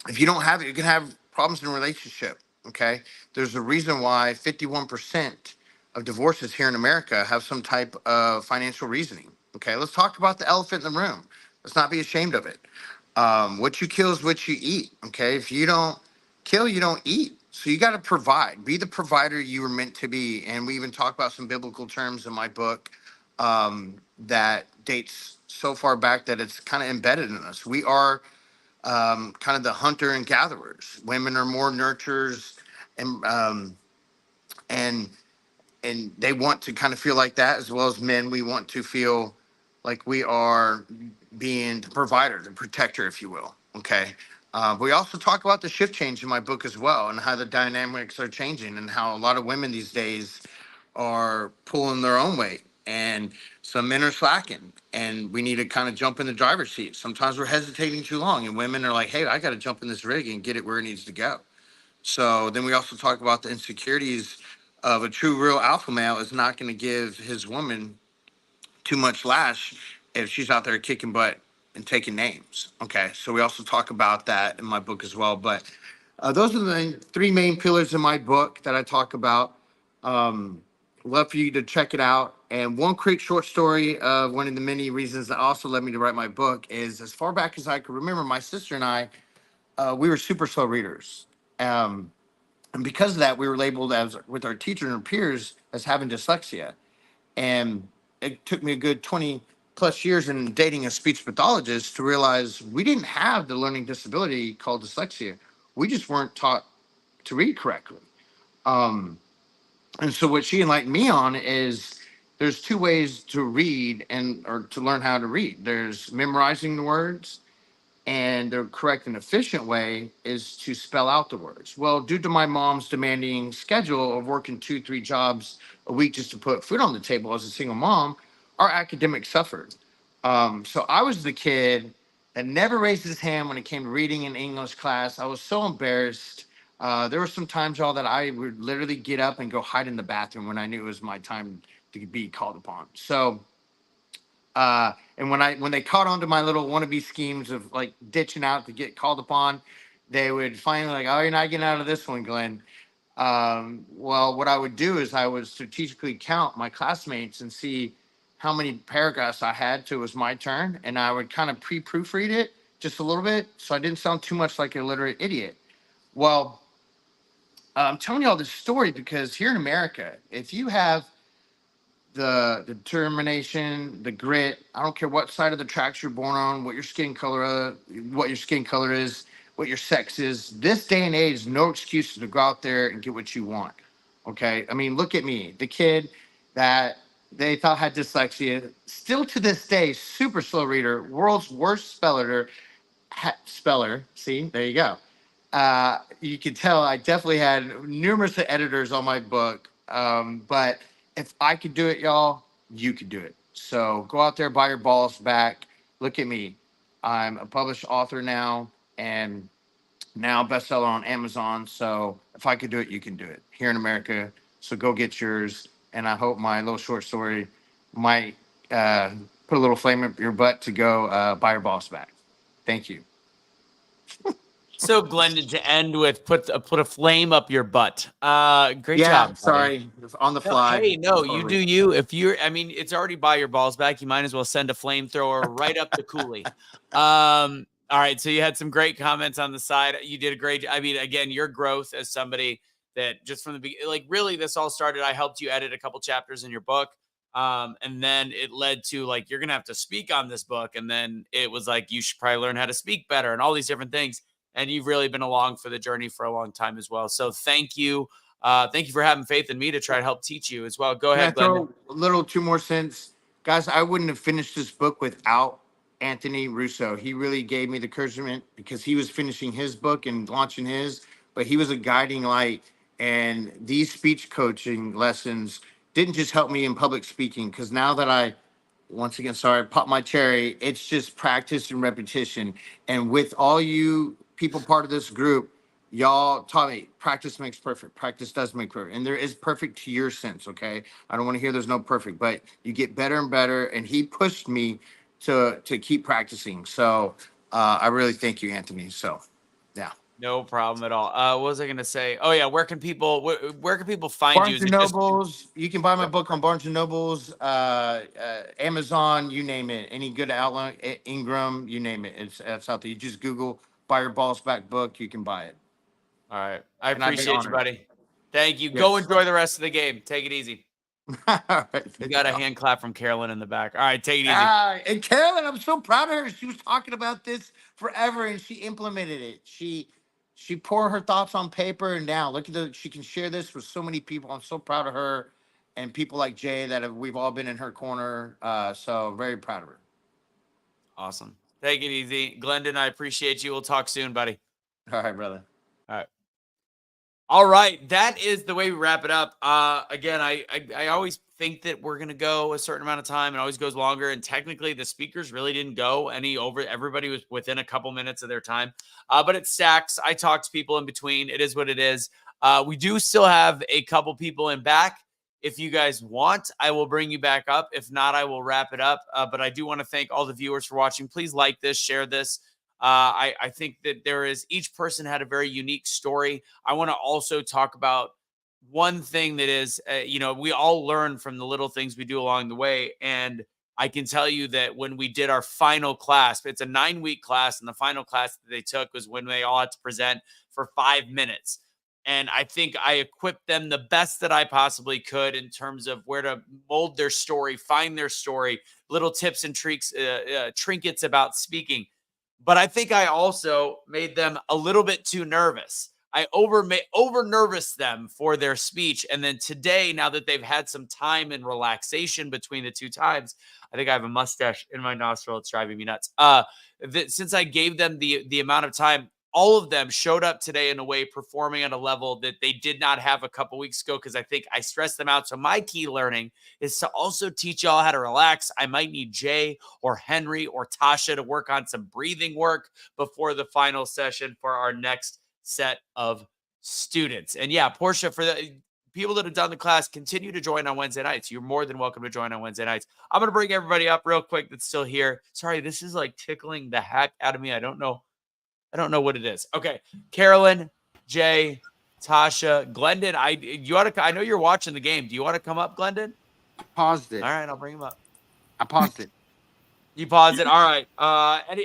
if you don't have it, you can have problems in a relationship. Okay. There's a reason why 51% of divorces here in America have some type of financial reasoning. Okay. Let's talk about the elephant in the room. Let's not be ashamed of it. What you kill is what you eat. Okay. If you don't kill, you don't eat. So you got to provide, be the provider you were meant to be. And we even talk about some biblical terms in my book that dates so far back that it's kind of embedded in us. We are kind of the hunter and gatherers. Women are more nurturers, and and they want to kind of feel like that, as well as men. We want to feel like we are being the provider, the protector, if you will. Okay. We also talk about the shift change in my book as well, and how the dynamics are changing, and how a lot of women these days are pulling their own weight, and some men are slacking, and we need to kind of jump in the driver's seat. Sometimes we're hesitating too long, and women are like, hey, I got to jump in this rig and get it where it needs to go. So then we also talk about the insecurities of a true, real alpha male is not going to give his woman too much lash if she's out there kicking butt and taking names. Okay. So we also talk about that in my book as well. But those are the three main pillars in my book that I talk about. Love for you to check it out. And one quick short story of one of the many reasons that also led me to write my book is, as far back as I could remember, my sister and I, we were super slow readers. And because of that, we were labeled as, with our teacher and our peers, as having dyslexia. And it took me a good 20 plus years in dating a speech pathologist to realize we didn't have the learning disability called dyslexia. We just weren't taught to read correctly. And so what she enlightened me on is there's two ways to read and or to learn how to read. There's memorizing the words, and the correct and efficient way is to spell out the words. Well, due to my mom's demanding schedule of working 2-3 jobs a week just to put food on the table as a single mom, our academics suffered. So I was the kid that never raised his hand when it came to reading in English class. I was so embarrassed. There were some times, y'all, that I would literally get up and go hide in the bathroom when I knew it was my time to be called upon. So and when they caught on to my little wannabe schemes of like ditching out to get called upon, they would finally like, oh, you're not getting out of this one, Glenn. Well, what I would do is I would strategically count my classmates and see how many paragraphs I had till it was my turn, and I would kind of proofread it just a little bit so I didn't sound too much like an illiterate idiot. Well, I'm telling you all this story because here in America, if you have the determination, the grit. I don't care what side of the tracks you're born on, what your skin color, is, what your sex is. This day and age, no excuses to go out there and get what you want. Okay, I mean, look at me, the kid that they thought had dyslexia, still to this day, super slow reader, world's worst speller. See, there you go. You can tell I definitely had numerous editors on my book. But if I could do it, y'all, you could do it. So go out there, buy your balls back. Look at me. I'm a published author now, and now bestseller on Amazon. So if I could do it, you can do it here in America. So go get yours. And I hope my little short story might put a little flame up your butt to go buy your balls back. Thank you. So, Glendon, to end with put a flame up your butt. Great job. Sorry, on the fly. Hey, no, you do you. If you're, I mean, it's already buy your balls back. You might as well send a flamethrower right up the coolie. All right. So you had some great comments on the side. You did a great. I mean, again, your growth as somebody that just from the beginning, like really, this all started. I helped you edit a couple chapters in your book. And then it led to like, you're going to have to speak on this book. And then it was like, you should probably learn how to speak better and all these different things. And you've really been along for the journey for a long time as well. So thank you. Thank you for having faith in me to try to help teach you as well. Go ahead, Can I Glenn. throw a little 2 more cents? Guys, I wouldn't have finished this book without Anthony Russo. He really gave me the encouragement because he was finishing his book and launching his, but he was a guiding light. And these speech coaching lessons didn't just help me in public speaking, because now that I, once again, sorry, pop my cherry, it's just practice and repetition. And with all you people part of this group, y'all taught me practice makes perfect. Practice does make perfect. And there is perfect to your sense, okay? I don't want to hear there's no perfect, but you get better and better. And he pushed me to keep practicing. So I really thank you, Anthony. So yeah. No problem at all. What was I going to say? Oh yeah. Where can people find you? Barnes Is and it just Nobles. You can buy my book on Barnes and Nobles, Amazon, you name it. Any good outlet, Ingram, you name it. It's out there. You just Google "Buy Your Balls Back" book. You can buy it. all right? I And I've been appreciate you, honored. buddy. Thank you. Go Yes. enjoy the rest of the game. Take it easy. All right, You thank got a y'all. hand clap from Carolyn in the back. All right, take it easy. And Carolyn, I'm so proud of her. She was talking about this forever, and she implemented it. She poured her thoughts on paper, and now look at she can share this with so many people. I'm so proud of her, and people like Jay that we've all been in her corner. So very proud of her. Awesome. Take it easy. Glendon, I appreciate you. We'll talk soon, buddy. All right, brother. All right. All right. That is the way we wrap it up. Again, I always think that we're going to go a certain amount of time. It always goes longer. And technically the speakers really didn't go any over. Everybody was within a couple minutes of their time. But it stacks. I talk to people in between. It is what it is. We do still have a couple people in back. If you guys want, I will bring you back up. If not, I will wrap it up. But I do want to thank all the viewers for watching. Please like this, share this. I think that each person had a very unique story. I want to also talk about one thing that is, we all learn from the little things we do along the way. And I can tell you that when we did our final class, it's a 9-week class, and the final class that they took was when they all had to present for 5 minutes. And I think I equipped them the best that I possibly could in terms of where to mold their story, find their story, little tips and tricks, trinkets about speaking. But I think I also made them a little bit too nervous. I over nervous them for their speech. And then today, now that they've had some time and relaxation between the two times, I think I have a mustache in my nostril. It's driving me nuts. Since I gave them the amount of time, all of them showed up today in a way performing at a level that they did not have a couple weeks ago, because I think I stressed them out. So my key learning is to also teach y'all how to relax. I might need Jay or Henry or Tasha to work on some breathing work before the final session for our next set of students. And yeah, Portia, for the people that have done the class, continue to join on Wednesday nights. You're more than welcome to join on Wednesday nights. I'm going to bring everybody up real quick that's still here. Sorry, this is like tickling the heck out of me. I don't know what it is. Okay. Carolyn, Jay, Tasha, Glendon, I know you're watching the game. Do you want to come up, Glendon? Paused it. All right, I'll bring him up. I paused it. You paused it. All right.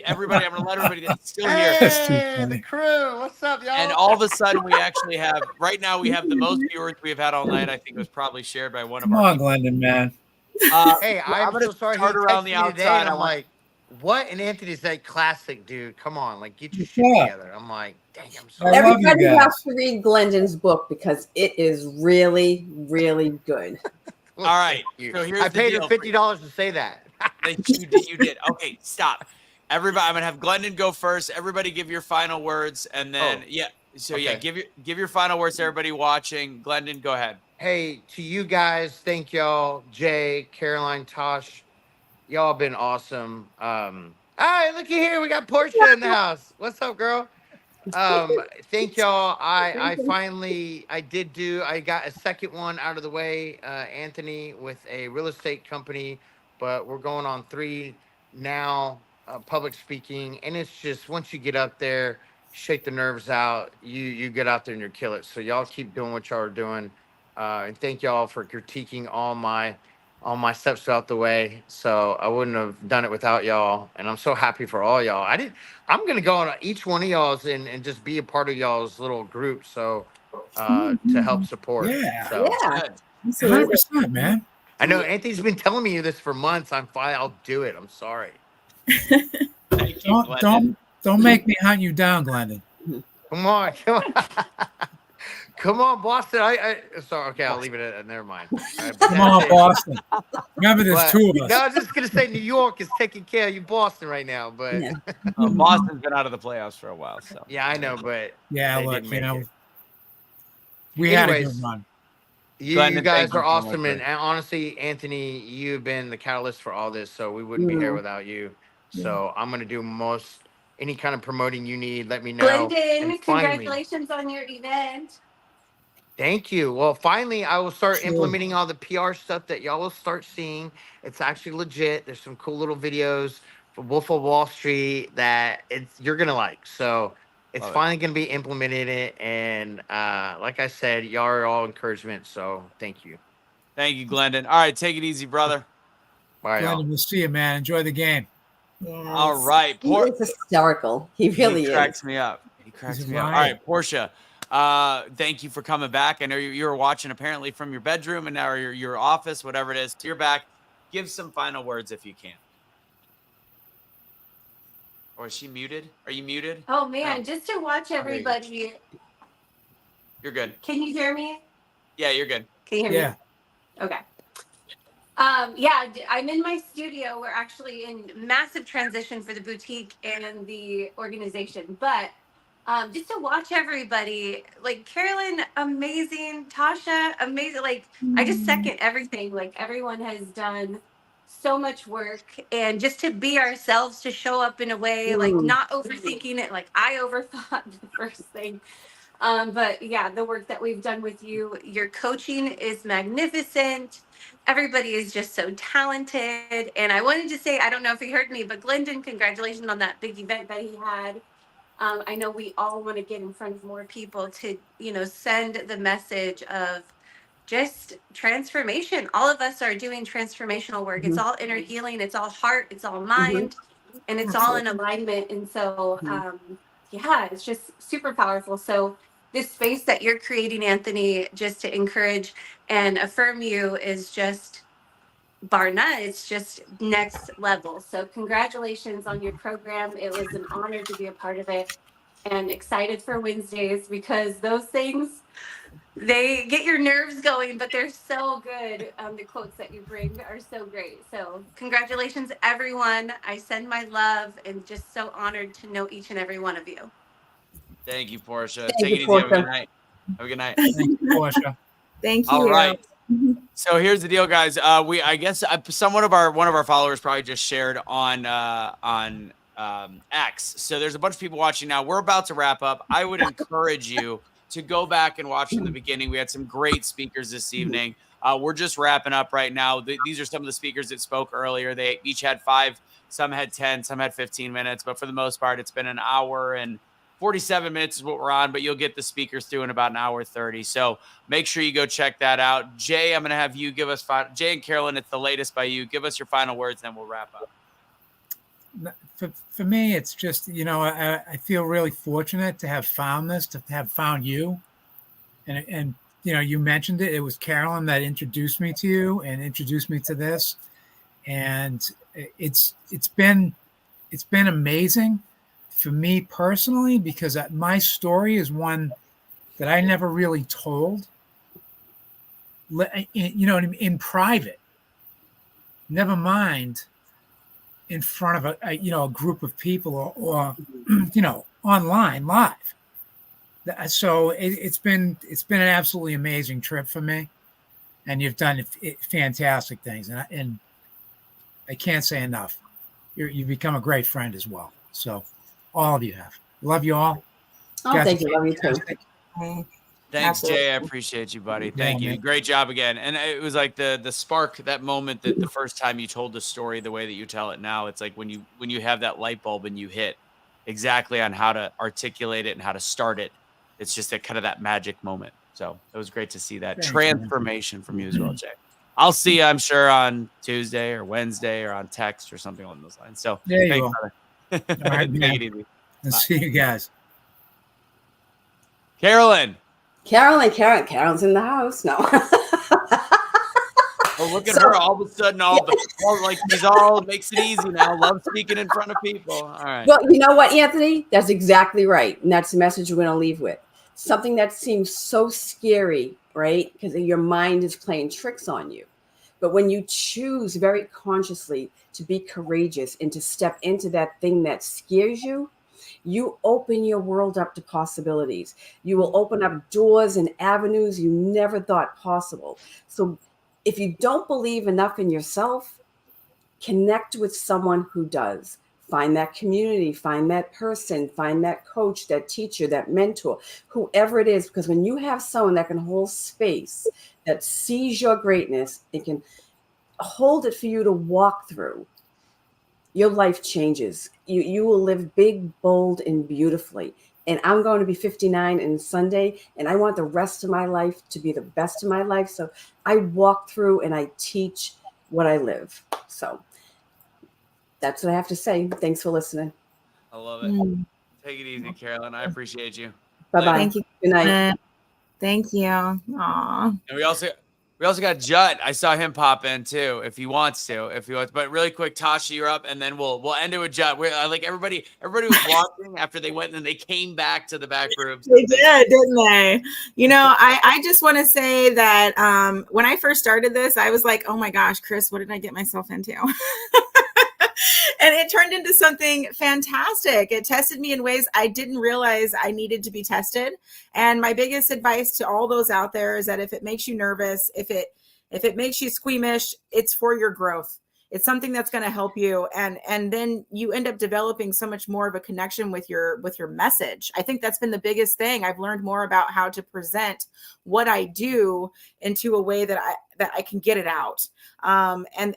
Everybody, I'm going to let everybody that's still here. Hey, the crew. What's up, y'all? And all of a sudden, we actually have, right now, we have the most viewers we have had all night. I think it was probably shared by one of Come our on, Glendon, man. Hey, I'm gonna so sorry. He start around texted the me today, outside. and I'm I want- like, what? And Anthony said, classic, dude. Come on, like, get your shit Yeah. together. I'm like, dang, I'm sorry. I love you Everybody guys. has to read Glendon's book because it is really, really good. All right. You. So here's I the paid deal her for $50 to say that. You did. Okay, stop. Everybody, I'm gonna have Glendon go first. Everybody, give your final words, and then okay. give your final words to everybody watching. Glendon, go ahead. Hey, to you guys, thank y'all, Jay, Caroline, Tosh. Y'all been awesome. All right, looky here. We got Portia in the house. What's up, girl? Thank y'all. I got a second one out of the way, Anthony, with a real estate company, but we're going on 3 now, public speaking. And it's just, once you get up there, shake the nerves out, you get out there and you kill it. So y'all keep doing what y'all are doing. And thank y'all for critiquing all my steps out the way. So I wouldn't have done it without y'all. And I'm so happy for all y'all. I'm going to go on each one of y'all's and just be a part of y'all's little group. So to help support. Yeah. So Yeah. Good. 100%, man. I know Anthony's been telling me this for months. I'm fine. I'll do it. I'm sorry. Thank you, Glendon. Don't make me hunt you down, Glendon. Come on. Come on, Boston. Sorry. Okay, I'll leave it at never mind. All right, but Come on, that's it. Boston. Remember, there's But- 2 of No, us. I was just gonna say New York is taking care of you, Boston, right now. But Yeah. Boston's been out of the playoffs for a while, so yeah, I know. But Yeah, they look, didn't you make know, it. we had a Anyways, good run. you Glendon, guys thank you are so much, awesome, man. and honestly, Anthony, you've been the catalyst for all this. So we wouldn't be here Yeah. without you. So I'm gonna do most any kind of promoting you need, let me know. Glendon, And finally, congratulations on your event. thank you. Well, finally, I will start Sure. implementing all the PR stuff that y'all will start seeing. It's actually legit. There's some cool little videos for Wolf of Wall Street that you're gonna like. So it's Love it. finally gonna be implemented in it. And like I said, y'all are all encouragement. So thank you. Thank you, Glendon. All right, take it easy, brother. Bye, y'all. Glendon, we'll see you, man. Enjoy the game. Yes. All right, He is hysterical. He really he is. cracks me up. He cracks He's me up. All right. right, Portia. Thank you for coming back. I know you were watching apparently from your bedroom and now your office, whatever it is. You're back. Give some final words if you can. Or is she muted? Are you muted? Oh man, No. just to watch there you go. everybody. You're good. Can you hear me? Yeah, you're good. Can you hear Yeah. me? Okay. Yeah, I'm in my studio. We're actually in massive transition for the boutique and the organization. But just to watch everybody, like Carolyn, amazing. Tasha, amazing. Like, I just second everything. Like, everyone has done so much work. And just to be ourselves, to show up in a way, like, not overthinking it. Like, I overthought the first thing. But yeah, the work that we've done with you, your coaching is magnificent. Everybody is just so talented. And I wanted to say, I don't know if he heard me, but Glendon, congratulations on that big event that he had. I know we all want to get in front of more people to, send the message of just transformation. All of us are doing transformational work. It's all inner healing. It's all heart. It's all mind. And it's all in alignment. And so, yeah, it's just super powerful. So this space that you're creating, Anthony, just to encourage and affirm you is just bar none. It's just next level. So congratulations on your program. It was an honor to be a part of it, and excited for Wednesdays because those things, they get your nerves going, but they're so good. The quotes that you bring are so great. So congratulations, everyone. I send my love and just so honored to know each and every one of you. Thank you, Portia. Thank Take you, it easy. Have a Portia. good night. Have a good night. Thank you, Portia. Thank you. All right. So here's the deal, guys. I guess one of our followers probably just shared on X. So there's a bunch of people watching now. We're about to wrap up. I would encourage you to go back and watch from the beginning. We had some great speakers this evening. We're just wrapping up right now. These are some of the speakers that spoke earlier. They each had 5, some had 10, some had 15 minutes, but for the most part, it's been an hour and 47 minutes is what we're on, but you'll get the speakers through in about an hour 30. So make sure you go check that out. Jay, I'm going to have you give us Jay and Carolyn, it's the latest by you. Give us your final words, and then we'll wrap up. For me, it's just, I feel really fortunate to have found this, to have found you. And you mentioned it. It was Carolyn that introduced me to you and introduced me to this. And it's been amazing for me personally, because my story is one that I never really told, in private, never mind in front of a group of people or online live. So it's been an absolutely amazing trip for me, and you've done fantastic things, and I can't say enough. You've become a great friend as well. So all of you have. Love you all. Oh, Guys, thank you. Love you too. Thanks, Absolutely. Jay. I appreciate you, buddy. Thank you. man. Great job again. And it was like the spark, that moment that the first time you told the story the way that you tell it now, it's like when you have that light bulb and you hit exactly on how to articulate it and how to start it. It's just that magic moment. So it was great to see that Thanks, transformation from you as well, Jay. I'll see you, I'm sure, on Tuesday or Wednesday or on text or something along those lines. So There you thanks, go. brother. All right, Take man. it easy. And see you guys. Carolyn. Carolyn's in the house. No. Oh, look at her. All of a sudden, she's all makes it easy now. Love speaking in front of people. All right. Well, you know what, Anthony? That's exactly right. And that's the message we're going to leave with. Something that seems so scary, right? Because your mind is playing tricks on you. But when you choose very consciously to be courageous and to step into that thing that scares you, you open your world up to possibilities. You will open up doors and avenues you never thought possible. So if you don't believe enough in yourself, connect with someone who does. find that community, find that person, find that coach, that teacher, that mentor, whoever it is. Because when you have someone that can hold space, that sees your greatness, it can hold it for you to walk through, your life changes. You will live big, bold, and beautifully. And I'm going to be 59 in Sunday, and I want the rest of my life to be the best of my life. So I walk through and I teach what I live. So that's what I have to say. Thanks for listening. I love it. Mm. Take it easy, Carolyn. I appreciate you. Bye-bye. Thank you. Good night. Thank you. Aw. And we also got Judd. I saw him pop in too, if he wants. But really quick, Tasha, you're up, and then we'll end it with Judd. We're like everybody was watching after they went, and then they came back to the back room. They did, didn't they? You know, I just want to say that when I first started this, I was like, oh my gosh, Chris, what did I get myself into? And it turned into something fantastic. It tested me in ways I didn't realize I needed to be tested. And my biggest advice to all those out there is that if it makes you nervous, if it makes you squeamish, it's for your growth. It's something that's going to help you. And then you end up developing so much more of a connection with your message. I think that's been the biggest thing. I've learned more about how to present what I do into a way that I can get it out. And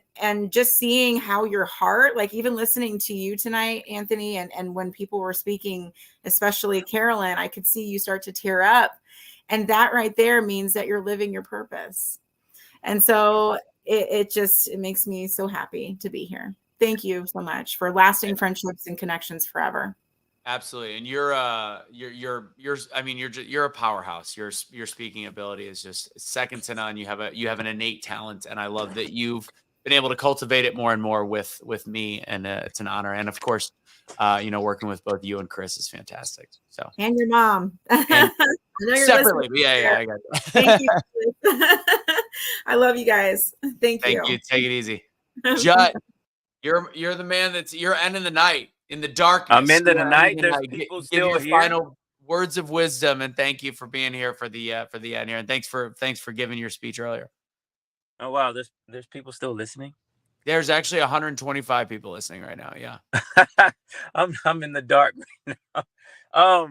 just seeing how your heart, like even listening to you tonight, Anthony, and when people were speaking, especially Carolyn, I could see you start to tear up. And that right there means that you're living your purpose. And so it makes me so happy to be here. Thank you so much for lasting friendships and connections forever. Absolutely. And you're a powerhouse. Your speaking ability is just second to none. You have an innate talent, and I love that you've been able to cultivate it more and more with me, and it's an honor. And of course, working with both you and Chris is fantastic. So, and your mom. And I know you're separately, listening. yeah, I got it. Thank you. I love you guys. Thank you. Take it easy. Judd, you're the man you're ending the night in the darkness. I'm ending the night. There's Give still your here. final words of wisdom, and thank you for being here for the end here. And thanks for giving your speech earlier. Oh wow, there's people still listening. There's actually 125 people listening right now. Yeah. I'm in the dark right now.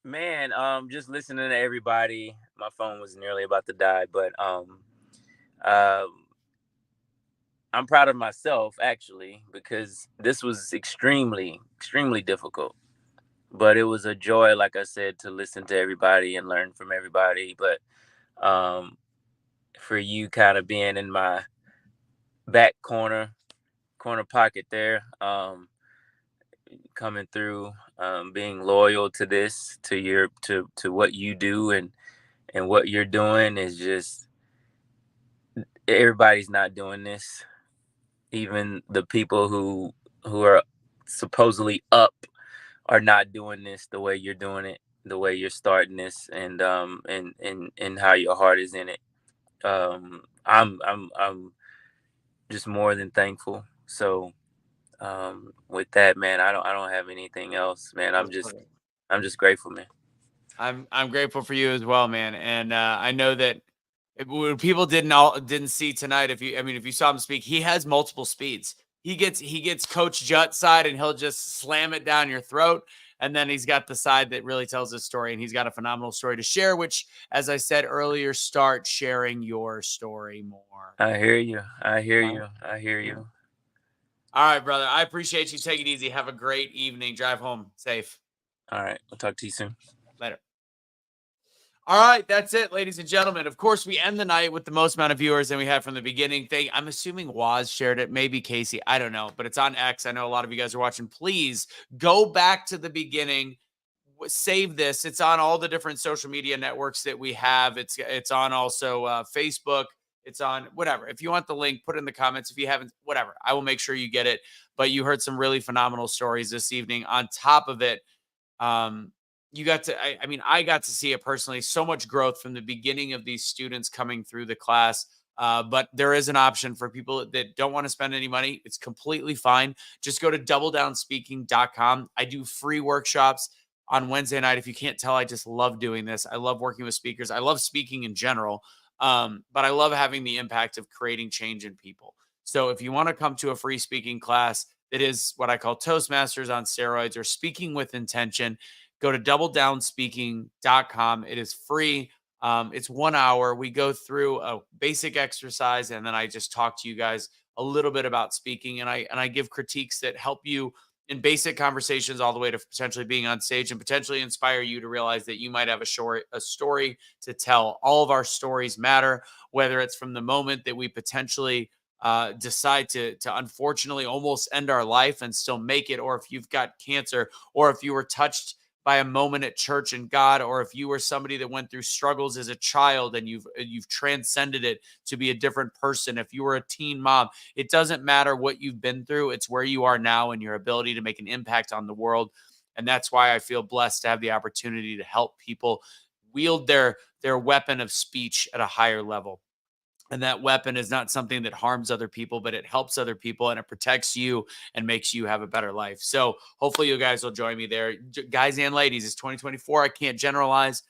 Man, just listening to everybody. My phone was nearly about to die, but I'm proud of myself actually, because this was extremely, extremely difficult. But it was a joy, like I said, to listen to everybody and learn from everybody. But for you kind of being in my back corner pocket there, coming through, being loyal to this, to what you do and what you're doing is just, everybody's not doing this. Even the people who are supposedly up are not doing this the way you're doing it, the way you're starting this, and how your heart is in it. I'm just more than thankful. So with that, man, I don't have anything else, man. I'm just grateful, man. I'm grateful for you as well, man. And I know that what people didn't see tonight, if you saw him speak, he has multiple speeds. He gets Coach Jutt's side, and he'll just slam it down your throat. And then he's got the side that really tells his story, and he's got a phenomenal story to share, which, as I said earlier, start sharing your story more. I hear you. I hear you. All right, brother. I appreciate you. Take it easy. Have a great evening. Drive home safe. All right. We'll talk to you soon. Later. All right, that's it, ladies and gentlemen. Of course, we end the night with the most amount of viewers than we had from the beginning. I'm assuming Waz shared it, maybe Casey. I don't know, but it's on X. I know a lot of you guys are watching. Please go back to the beginning. Save this. It's on all the different social media networks that we have. It's on also Facebook. It's on whatever. If you want the link, put it in the comments. If you haven't, whatever. I will make sure you get it. But you heard some really phenomenal stories this evening. On top of it, you got to, I got to see it personally. So much growth from the beginning of these students coming through the class. But there is an option for people that don't want to spend any money. It's completely fine. Just go to doubledownspeaking.com. I do free workshops on Wednesday night. If you can't tell, I just love doing this. I love working with speakers. I love speaking in general. But I love having the impact of creating change in people. So if you want to come to a free speaking class, that is what I call Toastmasters on steroids, or speaking with intention. Go to doubledownspeaking.com. It is free. It's 1 hour. We go through a basic exercise, and then I just talk to you guys a little bit about speaking, and I give critiques that help you in basic conversations all the way to potentially being on stage, and potentially inspire you to realize that you might have a story to tell. All of our stories matter, whether it's from the moment that we potentially decide to unfortunately almost end our life and still make it, or if you've got cancer, or if you were touched by a moment at church and God, or if you were somebody that went through struggles as a child and you've transcended it to be a different person. If you were a teen mom, it doesn't matter what you've been through. It's where you are now and your ability to make an impact on the world. And that's why I feel blessed to have the opportunity to help people wield their weapon of speech at a higher level. And that weapon is not something that harms other people, but it helps other people, and it protects you and makes you have a better life. So hopefully you guys will join me there. Guys and ladies, it's 2024. I can't generalize.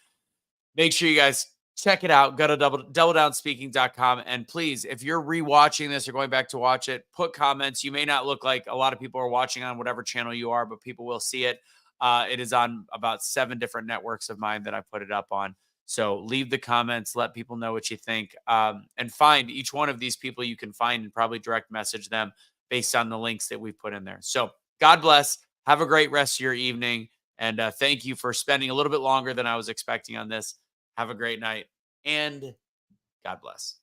Make sure you guys check it out. Go to doubledownspeaking.com. And please, if you're rewatching this or going back to watch it, put comments. You may not look like a lot of people are watching on whatever channel you are, but people will see it. It is on about 7 different networks of mine that I put it up on. So leave the comments, let people know what you think, and find each one of these people you can find and probably direct message them based on the links that we put in there. So God bless. Have a great rest of your evening. And thank you for spending a little bit longer than I was expecting on this. Have a great night, and God bless.